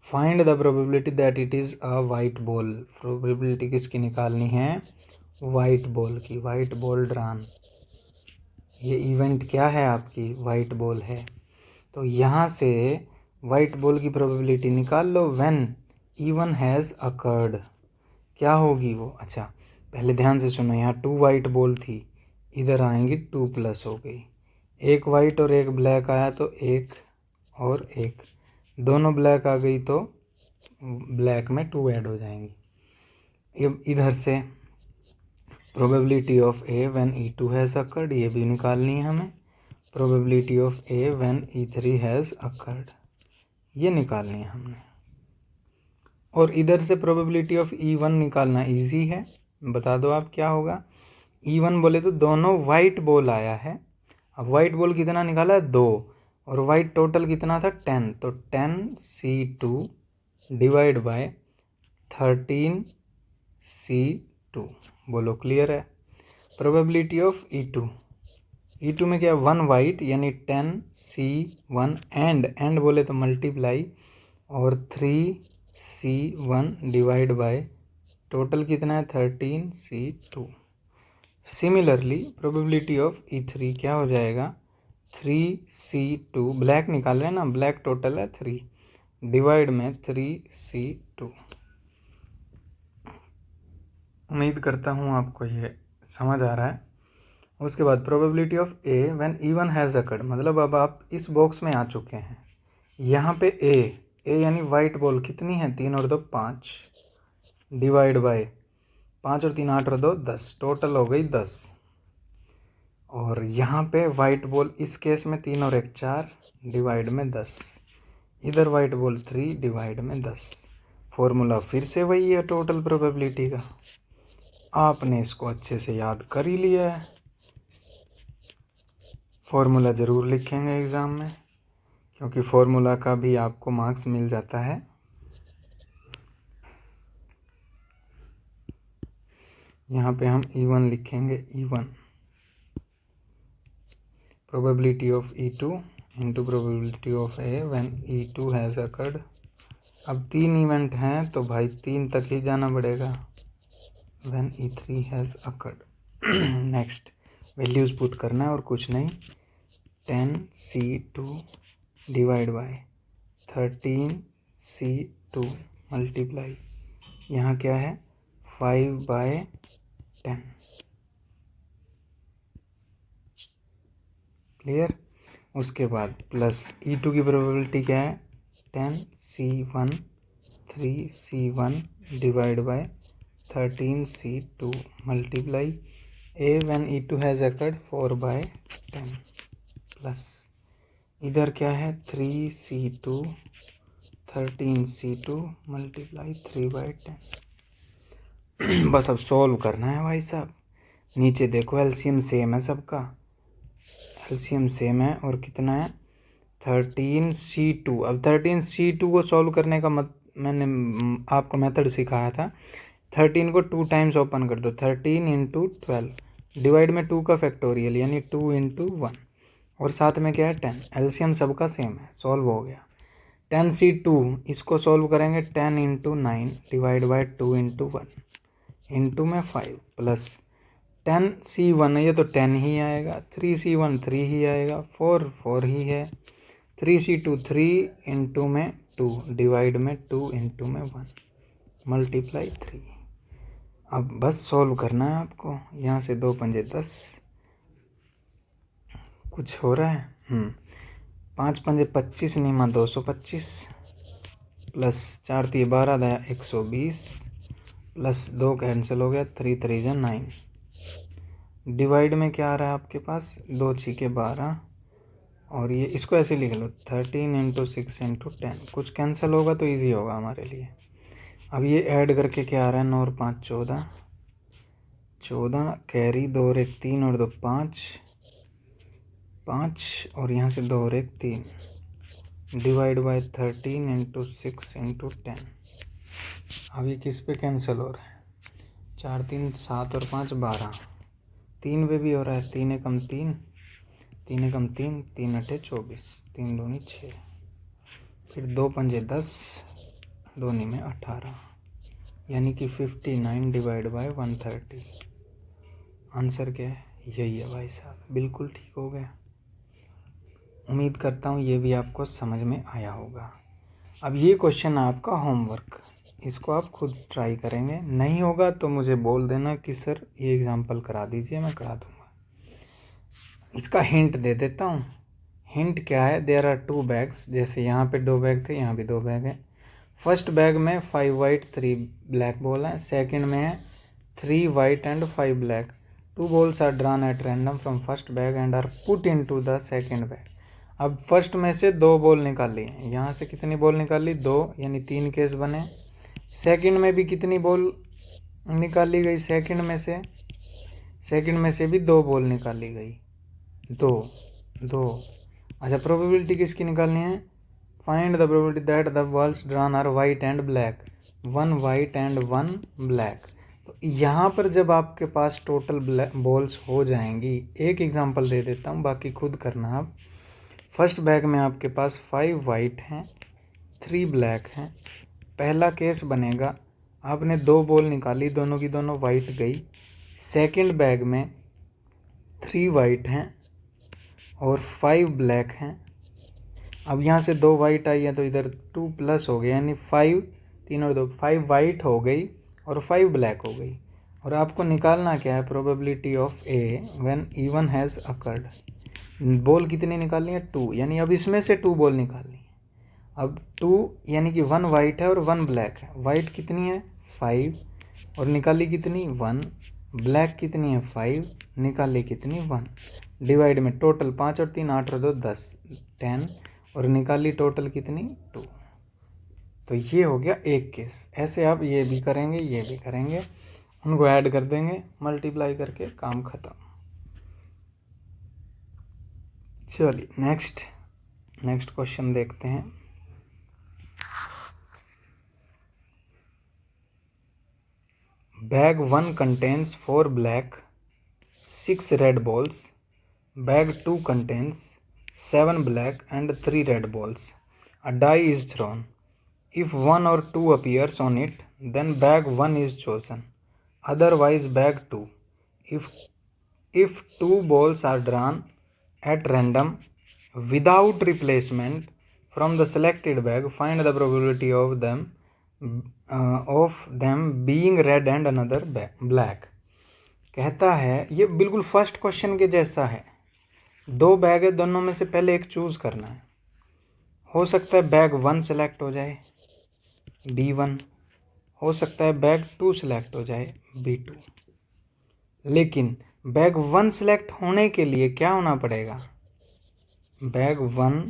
Find the probability that it is a white ball, probability किसकी निकालनी है, वाइट बॉल की। वाइट बॉल ड्रॉन, ये इवेंट क्या है आपकी, वाइट बॉल है। तो यहाँ से वाइट बॉल की प्रोबेबिलिटी निकाल लो। व्हेन E1 हैज़ अकर्ड, क्या होगी वो। अच्छा पहले ध्यान से सुनो, यहाँ 2 वाइट बॉल थी, इधर आएंगी 2 प्लस हो गई। एक वाइट और एक ब्लैक आया तो एक और एक, दोनों ब्लैक आ गई तो ब्लैक में 2 ऐड हो जाएंगी। अब इधर से probability of A when E2 has occurred, ये भी निकालनी है हमें। Probability of A when E3 has occurred, ये निकालनी है हमने। और इधर से प्रोबेबिलिटी ऑफ E1 निकालना इजी है, बता दो आप क्या होगा। E1 बोले तो दोनों वाइट बॉल आया है। अब वाइट बॉल कितना निकाला है, 2, और वाइट टोटल कितना था 10, तो 10C2 डिवाइड बाय 13C2। बोलो क्लियर है। प्रोबेबिलिटी ऑफ E2 में क्या, 1 वाइट यानी 10C1 एंड बोले तो मल्टीप्लाई, और 3C1 डिवाइड बाय टोटल कितना है 13C2। Similarly probability of E3 क्या हो जाएगा, 3C2, ब्लैक निकाल रहे हैं ना, ब्लैक टोटल है 3 डिवाइड में 3C2। उम्मीद करता हूँ आपको ये समझ आ रहा है। उसके बाद probability of A when E1 has occurred, मतलब अब आप इस बॉक्स में आ चुके हैं। यहाँ पे ए यानी वाइट बॉल कितनी है, 3 और 2 5, डिवाइड बाय 5 और 3 8 और 2 10, टोटल हो गई 10। और यहाँ पे वाइट बॉल इस केस में 3 और 1 4, डिवाइड में 10, इधर वाइट बॉल 3 डिवाइड में 10। फॉर्मूला फिर से वही है टोटल प्रोबेबिलिटी का, आपने इसको अच्छे से याद कर ही लिया है। फॉर्मूला ज़रूर लिखेंगे एग्ज़ाम में, क्योंकि फॉर्मूला का भी आपको मार्क्स मिल जाता है। यहाँ पे हम E1 लिखेंगे, E1 probability of E2 into probability of A when E2 has occurred. अब 3 इवेंट हैं तो भाई 3 तक ही जाना पड़ेगा, when E3 has occurred. Next values put करना है और कुछ नहीं। 10C2 divide by 13C2 multiply, यहाँ क्या है 5/10। क्लियर। उसके बाद प्लस E2 की प्रोबेबिलिटी क्या है, 10C1 3C1 divide by 13C2 multiply A when E2 has occurred 4/10 plus इधर क्या है 3C2 13C2 मल्टीप्लाई 3/10। बस अब सॉल्व करना है भाई साहब। नीचे देखो एलसीएम सेम है सबका, एलसीएम सेम है और कितना है 13C2। अब 13C2 को सॉल्व करने का मैंने आपको मेथड सिखाया था। 13 को 2 टाइम्स ओपन कर दो, 13 इंटू 12 डिवाइड में 2 का फैक्टोरियल यानी 2 इंटू 1 और साथ में क्या है 10। एलसीएम सबका सेम है, सॉल्व हो गया। 10C2 इसको सॉल्व करेंगे 10 into 9 divide by 2 into 1 into में 5 प्लस 10C1 ये तो 10 ही आएगा, 3C1 3 ही आएगा, 4 ही है, 3C2 3 इंटू में 2 डिवाइड में 2 इंटू में 1 मल्टीप्लाई 3। अब बस सॉल्व करना है आपको। यहाँ से 2 पंजे 10, कुछ हो रहा है 5 पंजे 25 नीमा 225 प्लस 4 3 12 दया 120 प्लस 2 कैंसिल हो गया 3 3 9। डिवाइड में क्या आ रहा है आपके पास 2 6 12 और ये इसको ऐसे लिख लो 13 इंटू 6 इंटू 10। कुछ कैंसिल होगा तो इजी होगा हमारे लिए। अब ये ऐड करके क्या आ रहा है 9 और 5 14 14 कैरी, 2 और 1 3 और 2 5 5 और यहाँ से 2 और 1 3 डिवाइड बाय 13 इंटू 6 इंटू 10। अब ये किस पे कैंसिल हो रहा है? 4 3 7 और 5 12, 3 पे भी हो रहा है, 3 एकम 3 3 एकम 3 3 अठे 24 3 दूनी 6, फिर 2 पंजे 10 2 में 18, यानी कि 59 डिवाइड बाय 130। आंसर क्या है? यही है भाई साहब, बिल्कुल ठीक हो गया। उम्मीद करता हूँ ये भी आपको समझ में आया होगा। अब ये क्वेश्चन है आपका होमवर्क, इसको आप खुद ट्राई करेंगे, नहीं होगा तो मुझे बोल देना कि सर ये एग्जांपल करा दीजिए, मैं करा दूँगा। इसका हिंट दे देता हूँ। हिंट क्या है? देयर आर 2 बैग्स, जैसे यहाँ पे 2 बैग थे, यहाँ भी 2 बैग है। फर्स्ट बैग में 5 वाइट 3 ब्लैक बॉल है, सेकंड में है 3 white and 5 black. 2 balls are drawn at random from first bag and are put into the second bag। अब फर्स्ट में से 2 बॉल निकाली, यहाँ से कितनी बॉल निकाली? 2, यानी 3 केस बने। सेकंड में भी कितनी बॉल निकाली गई? सेकंड में से भी 2 बॉल निकाली गई, 2 2। अच्छा, प्रोबेबिलिटी किसकी निकालनी है? Find the probability that the balls drawn are white and black, 1 white and 1 black. तो यहाँ पर जब आपके पास टोटल बॉल्स हो जाएंगी, एक एग्जांपल दे देता हूँ, बाकी खुद करना आप। फर्स्ट बैग में आपके पास 5 वाइट हैं 3 ब्लैक हैं। पहला केस बनेगा, आपने 2 बॉल निकाली, दोनों की दोनों वाइट गई। सेकंड बैग में 3 वाइट हैं और 5 ब्लैक हैं। अब यहाँ से 2 वाइट आई है तो इधर 2 प्लस हो गया, यानी 5 3 और 2 5 वाइट हो गई और 5 ब्लैक हो गई। और आपको निकालना क्या है? Probability of A when even has occurred. Ball कितनी निकालनी है? 2, यानी अब इसमें से 2 बॉल निकालनी है। अब 2 यानी कि 1 वाइट है और 1 ब्लैक है। वाइट कितनी है? 5, और निकाली कितनी? 1। ब्लैक कितनी है? 5, निकाली कितनी? 1। डिवाइड में टोटल 5 और 3 8 और 2 10 10, और निकाली टोटल कितनी? 2। तो ये हो गया एक केस। ऐसे आप ये भी करेंगे, ये भी करेंगे, उनको ऐड कर देंगे, मल्टीप्लाई करके काम खत्म। चलिए नेक्स्ट क्वेश्चन देखते हैं। Bag 1 contains 4 black 6 red balls, bag 2 contains 7 black and 3 red balls. A die is thrown. If 1 or 2 appears on it, then bag 1 is chosen, otherwise bag 2. If 2 balls are drawn at random without replacement from the selected bag, find the probability of them being red and another black। कहता है, ये बिल्कुल first question के जैसा है। 2 bag है, दोनों में से पहले एक चूज करना है। हो सकता है बैग 1 सेलेक्ट हो जाए, B1, हो सकता है बैग 2 सेलेक्ट हो जाए, B2। लेकिन बैग 1 सेलेक्ट होने के लिए क्या होना पड़ेगा? Bag 1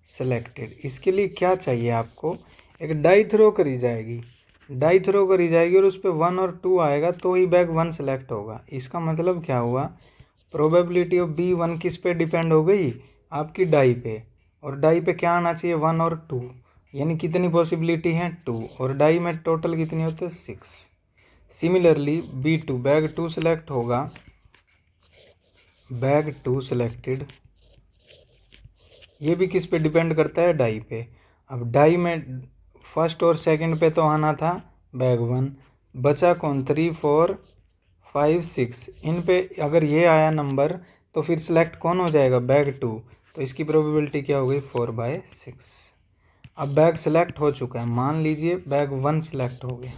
selected. इसके लिए क्या चाहिए आपको? एक डाई थ्रो करी जाएगी, और उस पर 1 और 2 आएगा तो ही बैग 1 सेलेक्ट होगा। इसका मतलब क्या हुआ? प्रोबेबिलिटी ऑफ B1 किस पे डिपेंड हो गई? आपकी डाई पे। और डाई पे क्या आना चाहिए? 1 और 2, यानी कितनी पॉसिबिलिटी है? 2, और डाई में टोटल कितनी होती है? 6। सिमिलरली B2, बैग 2 सेलेक्ट होगा, बैग 2 सेलेक्टेड। ये भी किस पे डिपेंड करता है? डाई पे। अब डाई में फर्स्ट और सेकंड पे तो आना था बैग 1, बचा कौन? 3 4 5 6। इन पे अगर ये आया नंबर तो फिर सिलेक्ट कौन हो जाएगा? बैग 2। तो इसकी प्रोबेबिलिटी क्या हो गई? 4/6। अब बैग सेलेक्ट हो चुका है, मान लीजिए बैग 1 सेलेक्ट हो गया।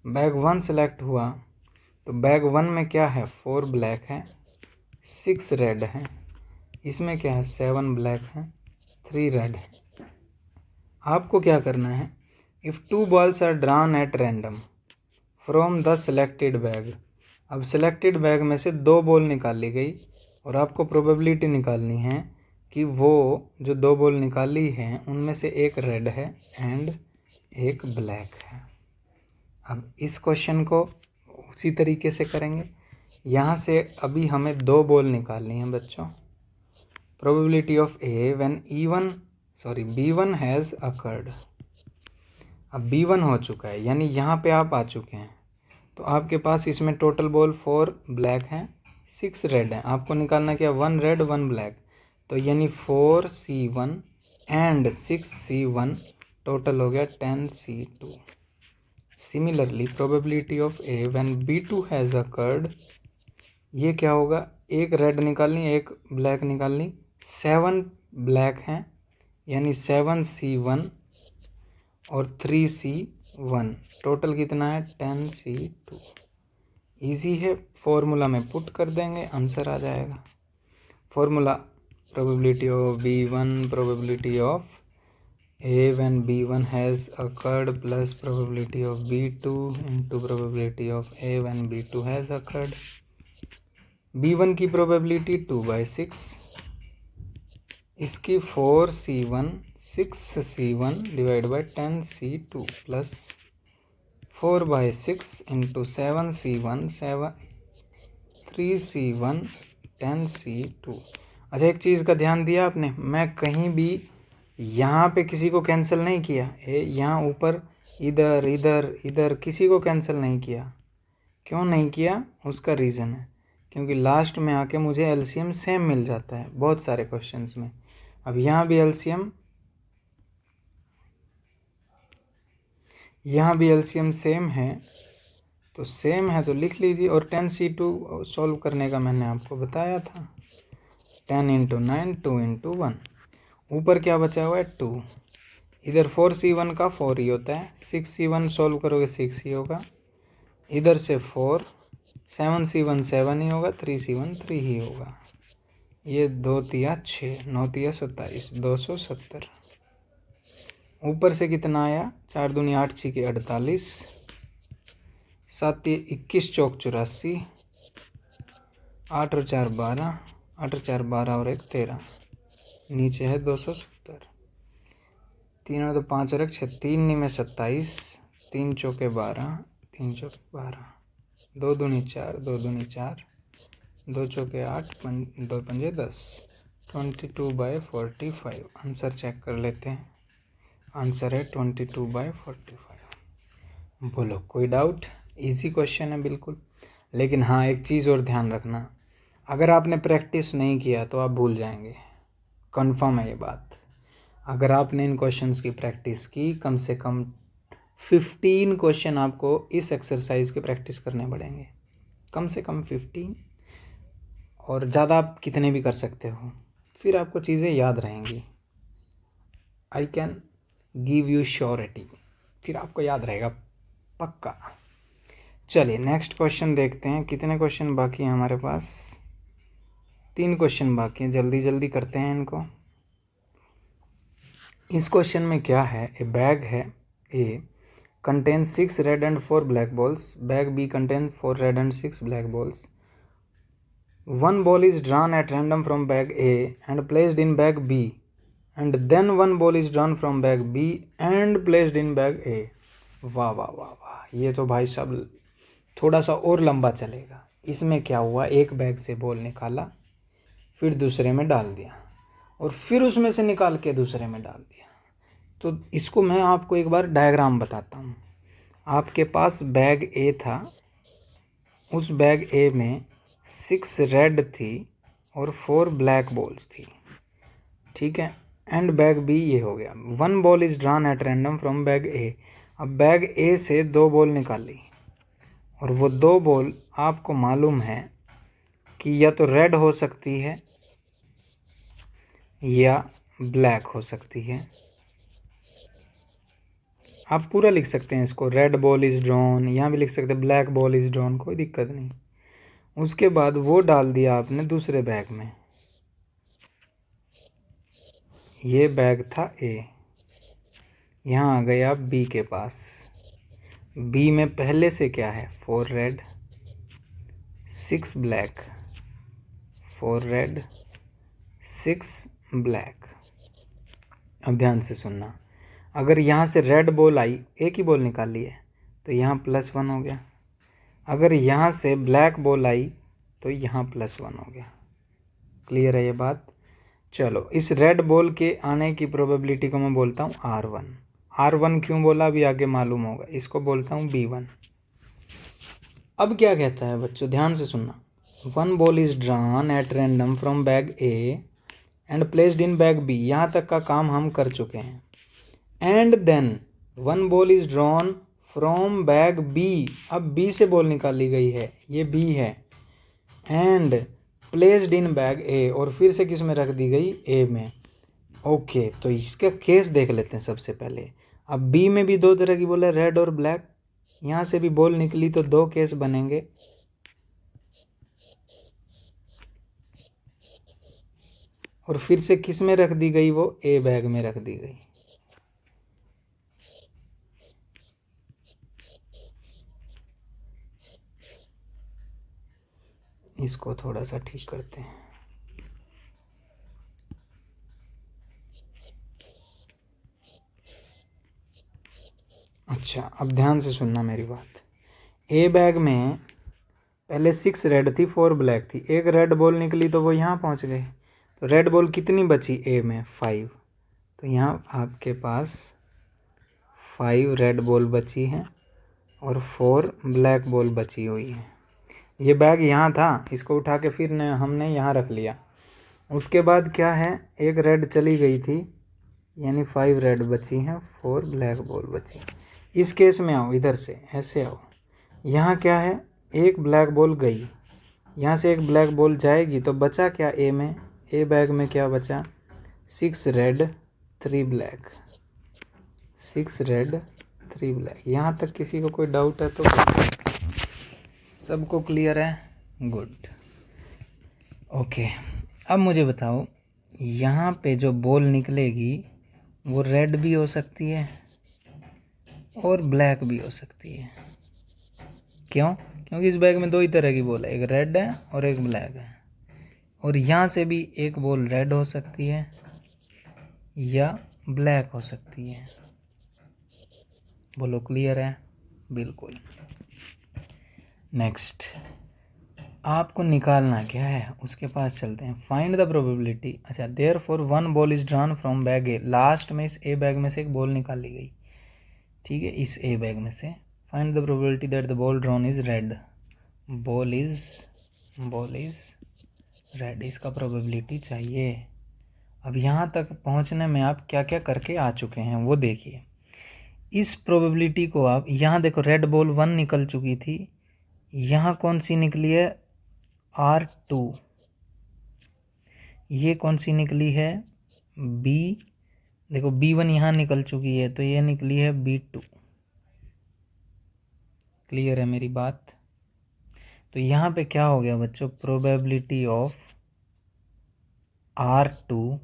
बैग 1 सेलेक्ट हुआ तो बैग 1 में क्या है? 4 ब्लैक है, 6 रेड है, इसमें क्या है? 7 ब्लैक है, 3 रेड है। आपको क्या करना है? If 2 balls are drawn at random from the selected bag. अब सेलेक्टेड बैग में से 2 बॉल निकाली गई और आपको प्रोबेबिलिटी निकालनी है कि वो जो 2 बॉल निकाली हैं उनमें से एक रेड है एंड एक ब्लैक है। अब इस क्वेश्चन को उसी तरीके से करेंगे। यहाँ से अभी हमें 2 बॉल निकालनी है बच्चों। Probability of A when B1 has occurred. अब B1 हो चुका है, यानी यहाँ पे आप आ चुके हैं, तो आपके पास इसमें टोटल बॉल 4 ब्लैक हैं, 6 रेड हैं। आपको निकालना क्या, 1 रेड 1 ब्लैक, तो यानी 4C1 एंड 6C1 टोटल हो गया 10C2। Similarly probability of A when B2 has occurred, ये क्या होगा, एक रेड निकालनी एक ब्लैक निकालनी, 7 ब्लैक हैं यानी 7C1 और 3C1 टोटल कितना है 10C2। इजी है, फॉर्मूला में पुट कर देंगे, आंसर आ जाएगा। Formula probability of B1 probability of A when B1 has occurred plus probability of B2 into probability of A when B2 has occurred। B1 की probability 2/6, इसकी 4C1 6C1 divided by 10C2 plus 4/6 into 7C1 3C1 10C2। अच्छा, एक चीज़ का ध्यान दिया आपने, मैं कहीं भी यहाँ पे किसी को कैंसिल नहीं किया, यहाँ ऊपर इधर इधर इधर किसी को कैंसिल नहीं किया। क्यों नहीं किया, उसका रीज़न है क्योंकि लास्ट में आके मुझे एलसीएम सेम मिल जाता है बहुत सारे क्वेश्चंस में। अब यहाँ भी एलसीएम सेम है, तो सेम है तो लिख लीजिए। और 10C2 सॉल्व करने का मैंने आपको बताया था, 10 × 9 2 × 1, ऊपर क्या बचा हुआ है 2, इधर 4C1 का 4 ही होता है, 6C1 सॉल्व करोगे 6 ही होगा, इधर से 4, 7C1 7 ही होगा, 3C1 3 ही होगा। ये 2 तिया 6, 9 तिया 27, 270। ऊपर से कितना आया, 4 दूनी 8 6 के 48, 7 21 चौक 84, 8 और 4 12, 8 और 4 12 और 1 13, नीचे है 270। 3 और 2 5 और 1 6, 3 में 27, 3 चौके 12, 3 चौके 12, 2 दूनी 4, 2 दूनी 4, 2 चौके 8, 2 पंजे 10, 22/45। आंसर चेक कर लेते हैं, आंसर है 22/45। बोलो कोई डाउट, इजी क्वेश्चन है बिल्कुल। लेकिन हाँ, एक चीज़ और ध्यान रखना, अगर आपने प्रैक्टिस नहीं किया तो आप भूल जाएंगे, कंफर्म है ये बात। अगर आपने इन क्वेश्चंस की प्रैक्टिस की, कम से कम 15 क्वेश्चन आपको इस एक्सरसाइज के प्रैक्टिस करने पड़ेंगे, कम से कम 15, और ज़्यादा आप कितने भी कर सकते हो, फिर आपको चीज़ें याद रहेंगी। I can give you surety, फिर आपको याद रहेगा पक्का। चलिए नेक्स्ट क्वेश्चन देखते हैं। कितने क्वेश्चन बाकी हैं हमारे पास, 3 क्वेश्चन बाकी हैं, जल्दी जल्दी करते हैं इनको। इस क्वेश्चन में क्या है, ए बैग है ए contains 6 red and 4 black balls, bag B contains 4 red and 6 black balls। One ball is drawn at random from bag A and placed in bag B, and then one ball is drawn from bag B and placed in bag A। वाह वाह वाह वाह, ये तो भाई साहब थोड़ा सा और लंबा चलेगा। इसमें क्या हुआ, एक बैग से बॉल निकाला, फिर दूसरे में डाल दिया, और फिर उसमें से निकाल के दूसरे में डाल दिया। तो इसको मैं आपको एक बार डायग्राम बताता हूँ। आपके पास बैग ए था, उस बैग ए में 6 रेड थी और 4 ब्लैक बॉल्स थी, ठीक है। एंड बैग बी ये हो गया। 1 ball is drawn at random from bag A. अब बैग ए से 2 बॉल निकाली, और वो 2 बॉल आपको मालूम है कि या तो रेड हो सकती है या ब्लैक हो सकती है। आप पूरा लिख सकते हैं इसको, रेड बॉल इज ड्रॉन, यहाँ भी लिख सकते हैं ब्लैक बॉल इज ड्रॉन, कोई दिक्कत नहीं। उसके बाद वो डाल दिया आपने दूसरे बैग में, ये बैग था ए, यहाँ आ गए आप बी के पास। बी में पहले से क्या है, 4 रेड 6 ब्लैक, 4 रेड 6 ब्लैक। अब ध्यान से सुनना, अगर यहाँ से रेड बॉल आई, एक ही बॉल निकाली है, तो यहाँ +1 हो गया। अगर यहाँ से ब्लैक बॉल आई तो यहाँ +1 हो गया। क्लियर है ये बात? चलो इस रेड बॉल के आने की प्रोबेबिलिटी को मैं बोलता हूँ R1। R1 क्यों बोला अभी आगे मालूम होगा। इसको बोलता हूँ B1। अब क्या कहता है बच्चों, ध्यान से सुनना। 1 ball is drawn at random from bag A and placed in bag B। यहाँ तक का काम हम कर चुके हैं। And then 1 ball is drawn from bag B। अब B से बॉल निकाली गई है, ये B है। And placed in bag A, और फिर से किस में रख दी गई, A में। ओके तो इसका केस देख लेते हैं सबसे पहले। अब B में भी 2 तरह की बॉल है, रेड और ब्लैक। यहाँ से भी बॉल निकली तो 2 केस बनेंगे। और फिर से किस में रख दी गई, वो A बैग में रख दी गई। इसको थोड़ा सा ठीक करते हैं। अच्छा अब ध्यान से सुनना मेरी बात। ए बैग में पहले 6 रेड थी, 4 ब्लैक थी। एक रेड बॉल निकली तो वो यहाँ पहुँच गई। तो रेड बॉल कितनी बची ए में, 5। तो यहाँ आपके पास 5 रेड बॉल बची हैं और 4 ब्लैक बॉल बची हुई हैं। ये बैग यहाँ था, इसको उठा के फिर हमने यहाँ रख लिया। उसके बाद क्या है, एक रेड चली गई थी, यानी 5 रेड बची हैं, 4 ब्लैक बॉल बची। इस केस में आओ, इधर से ऐसे आओ। यहाँ क्या है, एक ब्लैक बॉल गई, यहाँ से एक ब्लैक बॉल जाएगी तो बचा क्या ए में, ए बैग में क्या बचा, 6 रेड 3 ब्लैक। 6 red 3 black. यहाँ तक किसी को कोई डाउट है तो सबको क्लियर है? गुड। ओके अब मुझे बताओ, यहाँ पे जो बॉल निकलेगी वो रेड भी हो सकती है और ब्लैक भी हो सकती है। क्यों? क्योंकि इस बैग में 2 ही तरह की बॉल है, एक रेड है और एक ब्लैक है। और यहाँ से भी एक बॉल रेड हो सकती है या ब्लैक हो सकती है। बोलो क्लियर है? बिल्कुल। नेक्स्ट आपको निकालना क्या है, उसके पास चलते हैं। Find the probability. अच्छा therefore 1 ball is drawn from bag A. Last में इस ए बैग में से एक बॉल निकाली गई, ठीक है, इस ए बैग में से। Find the probability that the ball drawn is red. Ball is red, इसका प्रोबेबिलिटी चाहिए। अब यहाँ तक पहुँचने में आप क्या क्या करके आ चुके हैं वो देखिए। इस प्रोबेबिलिटी को आप यहाँ देखो, रेड बॉल 1 निकल चुकी थी, यहाँ कौन सी निकली है, R2। ये कौन सी निकली है, B। देखो B1 यहाँ निकल चुकी है तो ये निकली है B2। क्लियर है मेरी बात? तो यहाँ पे क्या हो गया बच्चों, probability of R2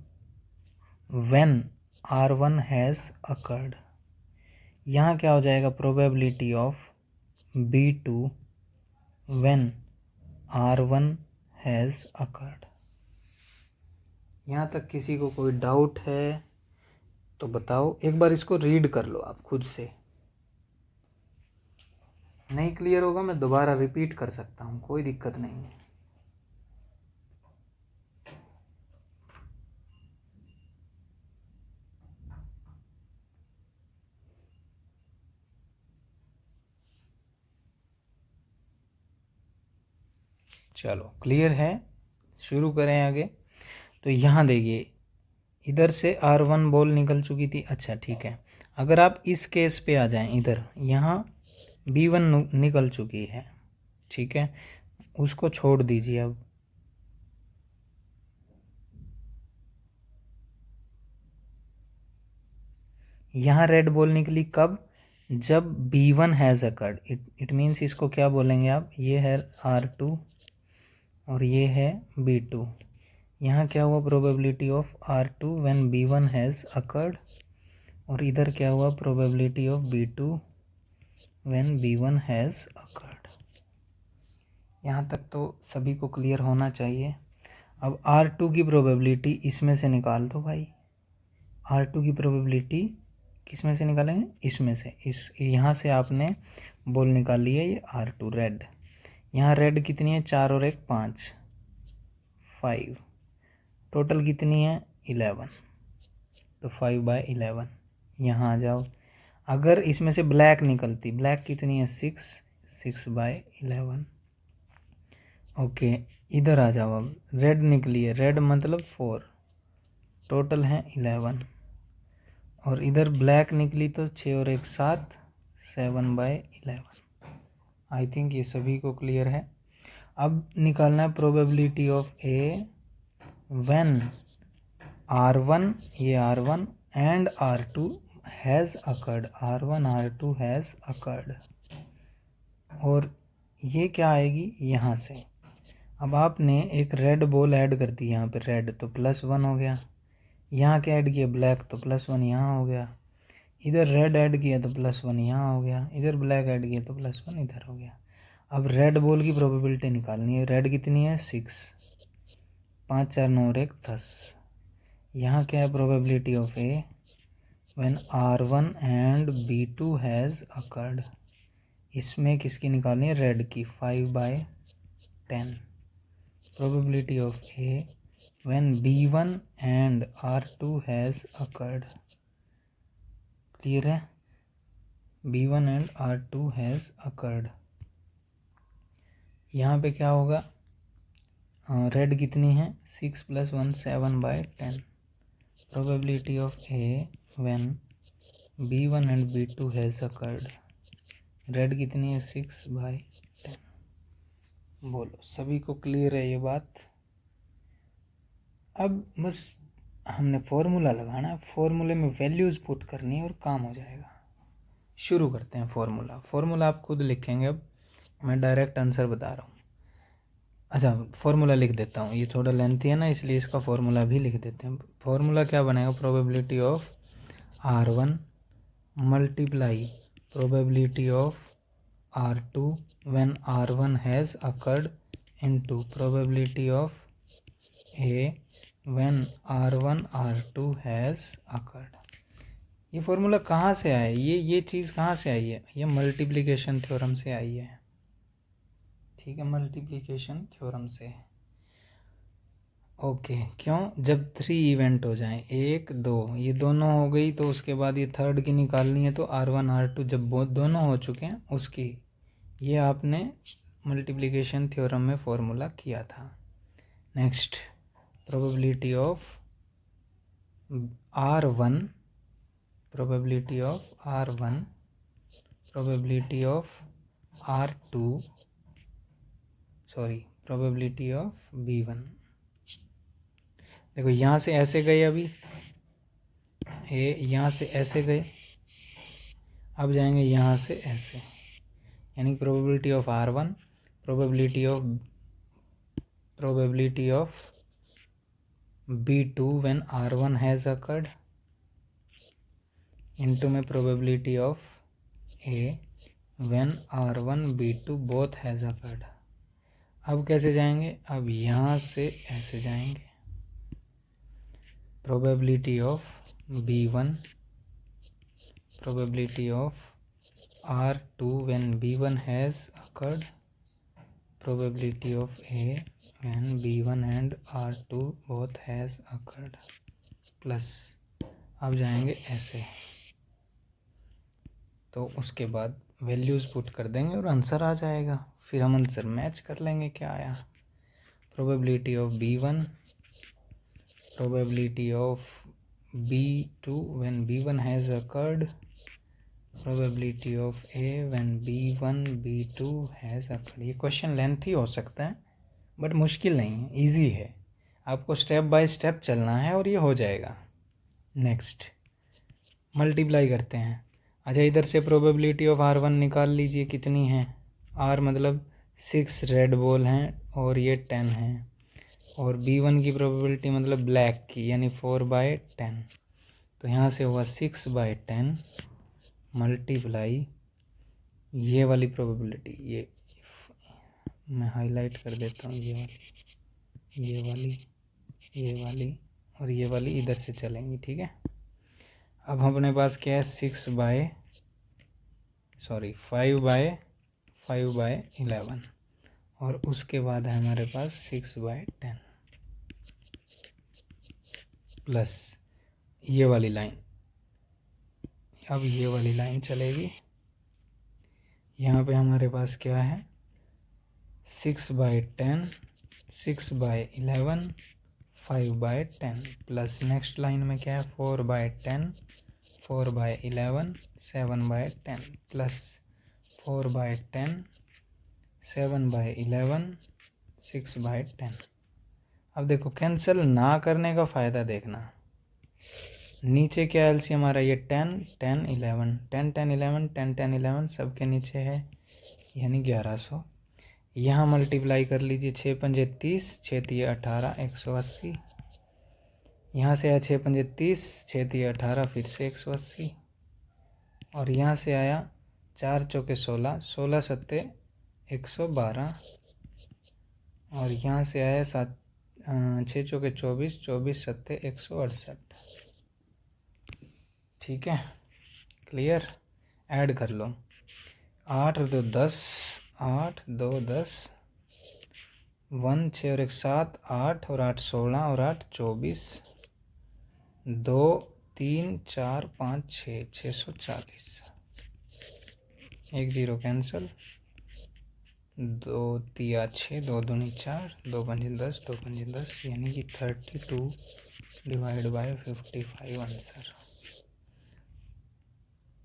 when R1 has occurred. यहाँ क्या हो जाएगा, probability of B2 when R1 has occurred. यहाँ तक किसी को कोई डाउट है तो बताओ। एक बार इसको रीड कर लो आप खुद से। नहीं क्लियर होगा मैं दोबारा रिपीट कर सकता हूँ, कोई दिक्कत नहीं है। चलो क्लियर है, शुरू करें आगे। तो यहाँ देखिए, इधर से R1 बॉल निकल चुकी थी। अच्छा ठीक है, अगर आप इस केस पे आ जाएं, इधर यहाँ B1 निकल चुकी है, ठीक है, उसको छोड़ दीजिए। अब यहाँ रेड बॉल निकली कब, जब B1 has occurred. It means इसको क्या बोलेंगे आप, ये है R2 और ये है B2। यहाँ क्या हुआ, probability of R2 when B1 has occurred, और इधर क्या हुआ, probability of B2 when B1 has occurred. यहाँ तक तो सभी को क्लियर होना चाहिए। अब R2 की प्रोबेबिलिटी इसमें से निकाल दो भाई। R2 की प्रोबेबिलिटी किस में से निकालेंगे, इसमें से। इस यहाँ से आपने बॉल निकाल ली है, ये R2 रेड। यहाँ रेड कितनी है, 4 और 1 5, 5, टोटल कितनी है 11, तो 5/11। यहाँ आ जाओ, अगर इसमें से ब्लैक निकलती, ब्लैक कितनी है 6, 6/11। ओके, इधर आ जाओ, अब रेड निकली है, रेड मतलब 4, टोटल है 11, और इधर ब्लैक निकली तो 6 और 1 7, 7/11। आई थिंक ये सभी को क्लियर है। अब निकालना है probability of A when R1, ये R1 and R2 has occurred, R1 R2 has occurred, और ये क्या आएगी यहाँ से। अब आपने एक रेड बॉल ऐड कर दी यहाँ पे, रेड तो +1 हो गया, यहाँ क्या ऐड किया ब्लैक तो +1 यहाँ हो गया, इधर रेड ऐड किया तो +1 यहाँ हो गया, इधर ब्लैक ऐड किया तो +1 इधर हो गया। अब रेड बॉल की प्रोबेबिलिटी निकालनी है, रेड कितनी है 6, 5 4 9 और 1 10। यहाँ क्या है probability of A when R1 and B2 has occurred, इसमें किसकी निकालनी है, रेड की, 5/10। Probability of A when B1 and R2 has occurred, clear है, B1 and R2 has occurred. यहाँ पे क्या होगा, रेड कितनी है 6 + 1 7/10। Probability of A when B1 and B2 has occurred, red कितनी है 6/10। बोलो सभी को क्लियर है ये बात। अब बस हमने फॉर्मूला लगाना है, फॉर्मूले में वैल्यूज़ पुट करनी है और काम हो जाएगा। शुरू करते हैं फॉर्मूला आप खुद लिखेंगे, अब मैं डायरेक्ट आंसर बता रहा हूँ। अच्छा, फॉर्मूला लिख देता हूँ, ये थोड़ा लेंथी है ना, इसलिए इसका फॉर्मूला भी लिख देते हैं। फॉर्मूला क्या बनेगा, probability of R1 multiply probability of R2 when R1 has occurred into probability of A when R1 R2 has occurred. ये फॉर्मूला कहाँ से आया, ये चीज़ कहाँ से आई है, ये मल्टीप्लिकेशन थ्योरम से आई है, ठीक है, मल्टीप्लिकेशन थ्योरम से। ओके, क्यों, जब 3 इवेंट हो जाएं, 1 2, ये दोनों हो गई, तो उसके बाद ये थर्ड की निकालनी है, तो R1 R2 जब दोनों हो चुके हैं उसकी, ये आपने मल्टीप्लिकेशन थ्योरम में फॉर्मूला किया था। Next, probability of R1, probability of R1, probability of R2, sorry, probability of B1। देखो यहाँ से ऐसे गए, अभी ए यहाँ से ऐसे गए, अब जाएंगे यहाँ से ऐसे, यानी probability of R1, probability of B2 when R1 has occurred into में probability of A when R1 B2 both has occurred. अब कैसे जाएंगे, अब यहाँ से ऐसे जाएंगे, probability of B1, probability of R2 when B1 has occurred, probability of A when B1 and R2 both has occurred, plus, अब जाएंगे ऐसे, तो उसके बाद वैल्यूज़ पुट कर देंगे और आंसर आ जाएगा। फिर हम आंसर मैच कर लेंगे क्या आया। Probability of B1, probability of B2 when B1 has occurred, probability of A when B1 B2 has occurred. ये क्वेश्चन लेंथी हो सकता है बट मुश्किल नहीं है, इजी है, आपको स्टेप बाय स्टेप चलना है और ये हो जाएगा। नेक्स्ट, मल्टीप्लाई करते हैं। अच्छा, इधर से प्रोबेबिलिटी ऑफ R1 निकाल लीजिए, कितनी है, R मतलब 6 रेड बॉल हैं और ये 10 हैं, और B1 की प्रोबेबिलिटी मतलब ब्लैक की, यानी 4/10, तो यहाँ से हुआ 6/10 मल्टीप्लाई ये वाली प्रोबेबिलिटी, ये मैं हाईलाइट कर देता हूँ, ये वाली और ये वाली इधर से चलेंगी, ठीक है। अब अपने पास क्या है, 5/11, और उसके बाद है हमारे पास 6/10 प्लस ये वाली लाइन। अब ये वाली लाइन चलेगी, यहाँ पे हमारे पास क्या है 6/10, 6/11, 5/10 प्लस नेक्स्ट लाइन में क्या है 4/10, 4/11, 7/10 प्लस 4/10, 7/11, 6/10। अब देखो कैंसिल ना करने का फ़ायदा देखना, नीचे क्या एलसीएम हमारा ये 10, 10, 11, 10, 10, 11, 10, 10, 11 सबके नीचे है यानी 1100। यहाँ मल्टीप्लाई कर लीजिए 6 पंजे 30, 6 तिये 18, 180। यहाँ से आया 6 पंजे 30, 6 तिये 18 फिर से 180। और यहाँ से आया 4 चौके 16, 16 सत्ते 112। और यहाँ से आया 6 चौके 24, 24 सत्ते 168। ठीक है, क्लियर। ऐड कर लो 8 और 2 10, 8 2 10, 1 6 और 1 7, 8 और 8 16 और 8 24, 2 3 4 5 6, 640। 1 0 कैंसिल, 2 तिया 6, 2 दूनी 4, 2 पंजे 10, 2 पंजे 10 यानी कि 32/55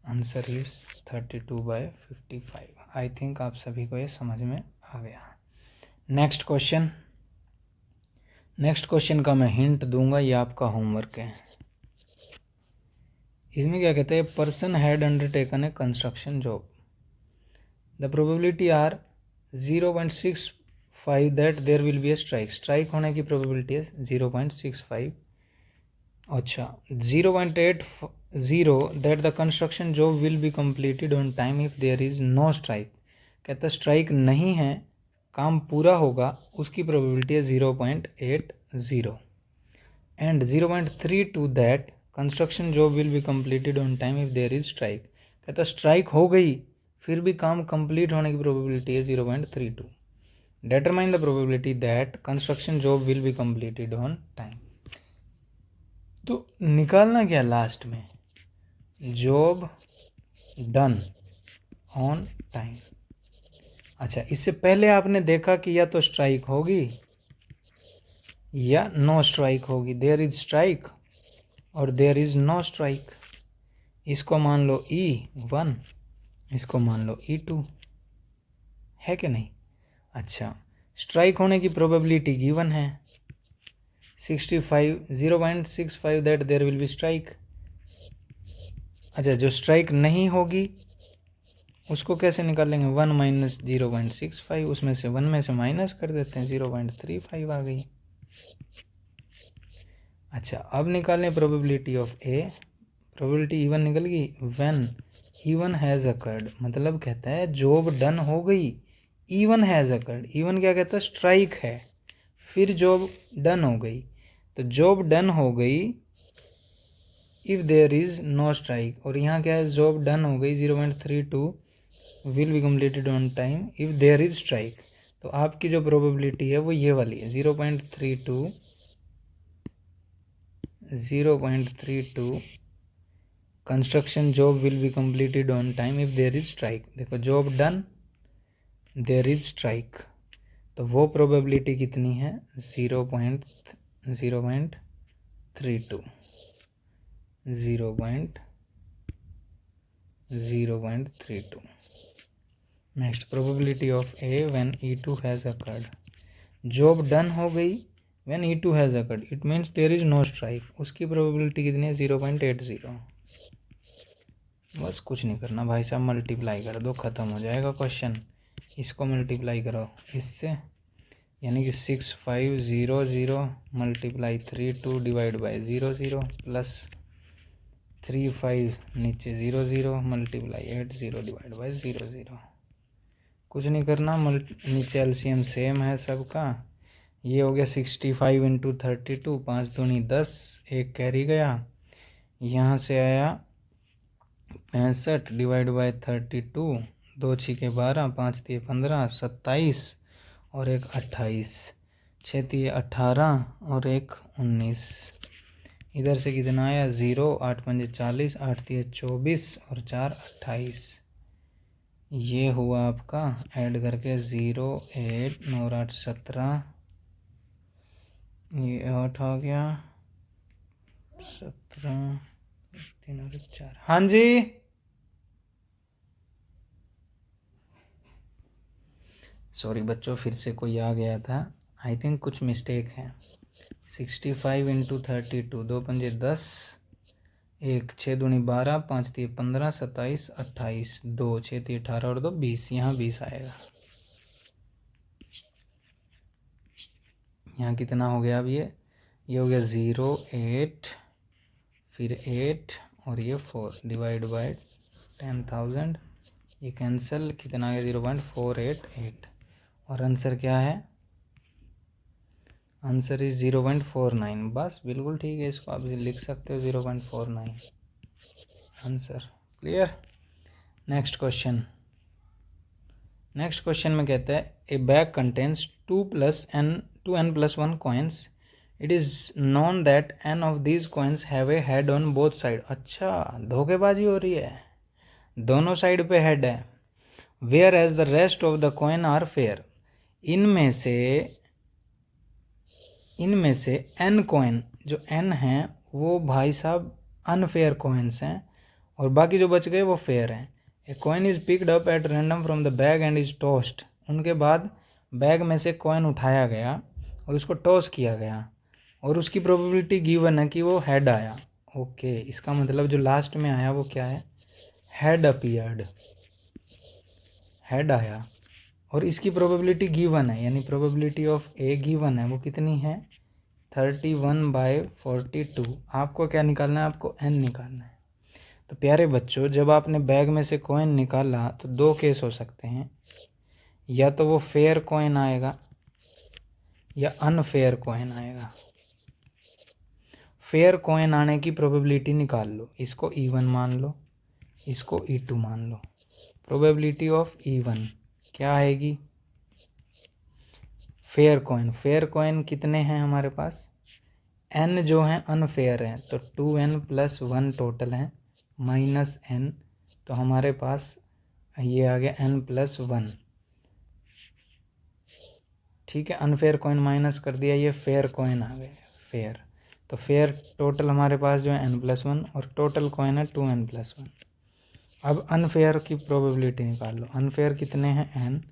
आंसर इज 32/55। आई थिंक आप सभी को ये समझ में आ गया। नेक्स्ट क्वेश्चन का मैं हिंट दूंगा, ये आपका होमवर्क है। इसमें क्या कहते हैं, person had undertaken a construction job, the probability are 0.65 that there will be a strike. Strike होने की प्रोबेबिलिटी है 0.65। अच्छा 0.80 that the construction job will be completed on time if there is no strike. कहता strike नहीं है, काम पूरा होगा, उसकी प्रोबेबिलिटी है 0.80। And 0.32 that construction job will be completed on time if there is strike. कहता स्ट्राइक हो गई फिर भी काम कंप्लीट होने की प्रोबेबिलिटी है 0.32। Determine the probability that construction job will be completed on time. तो निकालना क्या लास्ट में, जॉब डन ऑन टाइम। अच्छा इससे पहले आपने देखा कि या तो स्ट्राइक होगी या नो स्ट्राइक होगी। देयर इज स्ट्राइक और देयर इज नो स्ट्राइक। इसको मान लो E1, इसको मान लो E2, है कि नहीं। अच्छा स्ट्राइक होने की प्रोबेबिलिटी गिवन है 65, 0.65 that there will be strike. अच्छा जो स्ट्राइक नहीं होगी उसको कैसे निकालेंगे, 1 माइनस 0.65, उसमें से 1 में से माइनस कर देते हैं, 0.35 आ गई। अच्छा अब निकालें probability of A. Probability E1 निकल गई, व्हेन E1 हैज़ अकर्ड, मतलब कहता है जॉब डन हो गई, E1 हैज़ अकर्ड। E1 क्या कहता है, स्ट्राइक है फिर जॉब डन हो गई। तो जॉब डन हो गई if there is no strike, और यहाँ क्या है, जॉब डन हो गई 0.32 will be completed on time if there is strike. तो आपकी जो प्रोबेबिलिटी है वो ये वाली है 0.32 construction job will be completed on time if there is strike. देखो job done, there is strike, तो वो प्रोबेबिलिटी कितनी है 0.32। Next probability of A when E2 has occurred. Job done हो गई when E2 has occurred, it means there is no strike, उसकी probability कितनी है 0.80। बस कुछ नहीं करना भाई साहब, मल्टीप्लाई कर दो, ख़त्म हो जाएगा क्वेश्चन। इसको मल्टीप्लाई करो इससे, यानी कि 6500 मल्टीप्लाई 32 डिवाइड बाई 00 प्लस 35 नीचे 00 मल्टीप्लाई 80 डिवाइड बाई 00। कुछ नहीं करना, नीचे एलसीएम सेम है सबका। ये हो गया 65 इंटू 32, 5 दूनी 10, एक कैरी गया। यहाँ से आया 65 डिवाइड बाई 32, 2 छिके 12, 5 तिये 15, 27, और एक 28, 6 3 18 और एक 19। इधर से कितना आया 0, 8 5 40, 8 3 24 और 4 28। ये हुआ आपका ऐड करके 0 8 9 8 17, ये 8 आ गया 17 3 और 4। हाँ जी सॉरी बच्चों, फिर से कोई आ गया था, आई थिंक कुछ मिस्टेक है। 65 इंटू 32, 2 पंजे 10, 1 6 दूनी 12, 5 3 15, 27 28, 2 6 3 18 और 2 20। यहाँ 20 आएगा। यहाँ कितना हो गया अब ये हो गया 0 8 फिर 8 और ये 4 डिवाइड बाय 10,000। ये कैंसिल, कितना आ गया 0.488 और आंसर क्या है? Answer is 0.49। बस बिल्कुल ठीक है, इसको आप लिख सकते हो 0.49 आंसर। क्लियर। नेक्स्ट क्वेश्चन में कहता है ए bag contains 2n+1 coins. It is known that n of these coins have a head on both side. अच्छा, धोखेबाजी हो रही है, दोनों साइड पे हेड है। Whereas the rest of the coin are fair. इनमें से n कॉइन, जो n हैं वो भाई साहब अनफेयर कॉइन्स हैं और बाकी जो बच गए वो फेयर हैं। A coin is picked up at random from the bag and is tossed. उनके बाद बैग में से कॉइन उठाया गया और उसको टॉस किया गया और उसकी प्रोबेबिलिटी गिवन है कि वो हेड आया। ओके, इसका मतलब जो लास्ट में आया वो क्या है? हेड अपीयर्ड, हेड आया और इसकी प्रोबेबिलिटी गिवन है, यानी प्रोबेबिलिटी ऑफ ए गिवन है। वो कितनी है? 31/42। आपको क्या निकालना है? आपको n निकालना है। तो प्यारे बच्चों, जब आपने बैग में से कॉइन निकाला तो दो केस हो सकते हैं, या तो वो फेयर कॉइन आएगा या अनफेयर कॉइन आएगा। फेयर कॉइन आने की प्रोबेबिलिटी निकाल लो, इसको E1 मान लो, इसको E2 मान लो। प्रोबेबिलिटी ऑफ E1 क्या आएगी? फेयर कॉइन कितने हैं हमारे पास? n जो हैं अनफेयर हैं, तो 2n+1 टोटल हैं -n, तो हमारे पास ये आ गया n+1। ठीक है, अनफेयर कॉइन माइनस कर दिया, ये फेयर कॉइन आ गया फेयर। तो फेयर टोटल हमारे पास जो है n+1 और टोटल कॉइन है 2n+1। अब अनफेयर की प्रोबेबिलिटी निकाल लो। अनफेयर कितने हैं? n,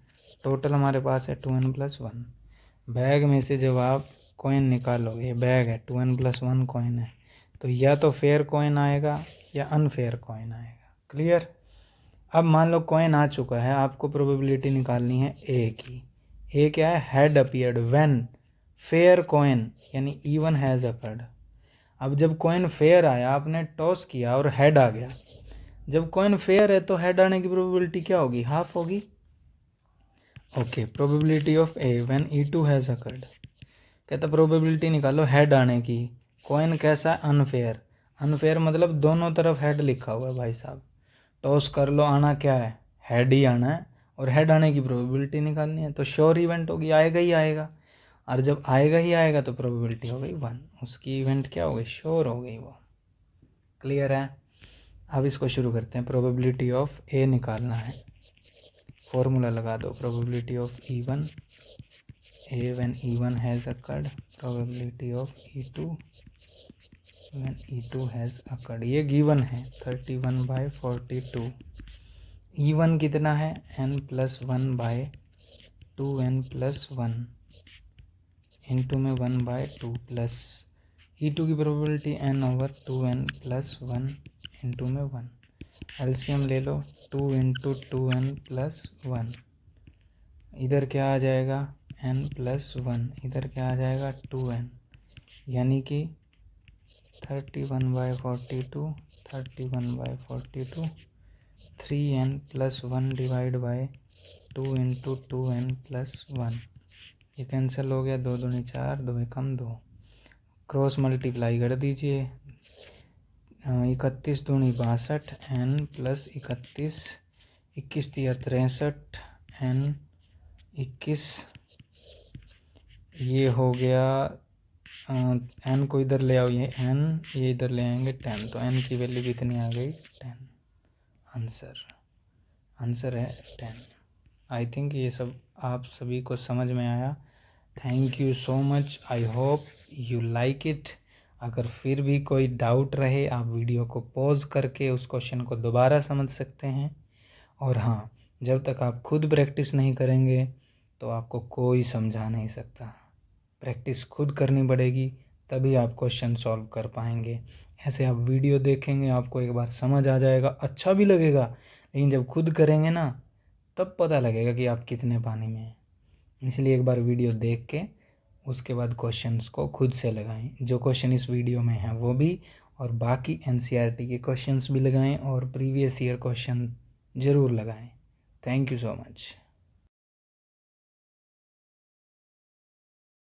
टोटल हमारे पास है 2n+1। बैग में से जब आप कॉइन निकालोगे, बैग है 2n+1 कॉइन है, तो या तो फेयर कॉइन आएगा या अनफेयर कॉइन आएगा। क्लियर। अब मान लो कॉइन आ चुका है, आपको प्रोबेबिलिटी निकालनी है ए की। ए क्या है? Head appeared when fair coin, यानी E1 हैज़ अकर्ड। अब जब कॉइन फेयर आया, आपने टॉस किया और हेड आ गया। जब कॉइन फेयर है तो हेड आने की प्रोबेबिलिटी क्या होगी? हाफ होगी। Okay, probability of A when E2 has occurred. कहता प्रोबेबिलिटी निकालो हेड आने की। कॉइन कैसा है? अनफेयर। अनफेयर मतलब दोनों तरफ हेड लिखा हुआ है भाई साहब। टॉस कर लो, आना क्या है? हेड ही आना है और हेड आने की प्रोबेबिलिटी निकालनी है। तो श्योर इवेंट होगी, आएगा ही आएगा। और जब आएगा ही आएगा तो प्रोबेबिलिटी हो गई 1, उसकी इवेंट क्या हो गई? श्योर हो गई वो। क्लियर है। अब इसको शुरू करते हैं। प्रोबेबिलिटी ऑफ ए निकालना है, फॉर्मूला लगा दो। Probability of E1 A when E1 has occurred, probability of E2 when E2 has occurred. ये गिवन है 31/42। E1 कितना है? n+1/2n+1 इंटू में 1/2 प्लस E2 की प्रोबेबिलिटी n/2n+1 इंटू में 1। एलसीएम ले लो, 2 × 2n+1। इधर क्या आ जाएगा? n+1। इधर क्या आ जाएगा? 2n, यानी कि 31/42 31/42 3n+1 डिवाइड बाय 2 × 2n+1। ये कैंसिल हो गया, 2 दूनी 4, 2 एकम 2। क्रॉस मल्टीप्लाई कर दीजिए, 31 दूनी 62 n+31, 21 × 3 63 n, 21 ये हो गया n को इधर ले आओ, ये n, ये इधर ले आएंगे 10, तो n की वैल्यू कितनी आ गई 10। आंसर है 10। आई थिंक ये सब आप सभी को समझ में आया। Thank you so much, I hope you like it. अगर फिर भी कोई डाउट रहे आप वीडियो को पॉज करके उस क्वेश्चन को दोबारा समझ सकते हैं। और हाँ, जब तक आप खुद प्रैक्टिस नहीं करेंगे तो आपको कोई समझा नहीं सकता। प्रैक्टिस खुद करनी पड़ेगी, तभी आप क्वेश्चन सॉल्व कर पाएंगे। ऐसे आप वीडियो देखेंगे, आपको एक बार समझ आ जाएगा, अच्छा भी लगेगा, लेकिन जब खुद करेंगे ना तब पता लगेगा कि आप कितने पानी में हैं। इसलिए एक बार वीडियो देख के उसके बाद क्वेश्चंस को खुद से लगाएं। जो क्वेश्चन इस वीडियो में हैं वो भी, और बाकी एनसीईआरटी के क्वेश्चंस भी लगाएं और प्रीवियस ईयर क्वेश्चन ज़रूर लगाएं। Thank you so much.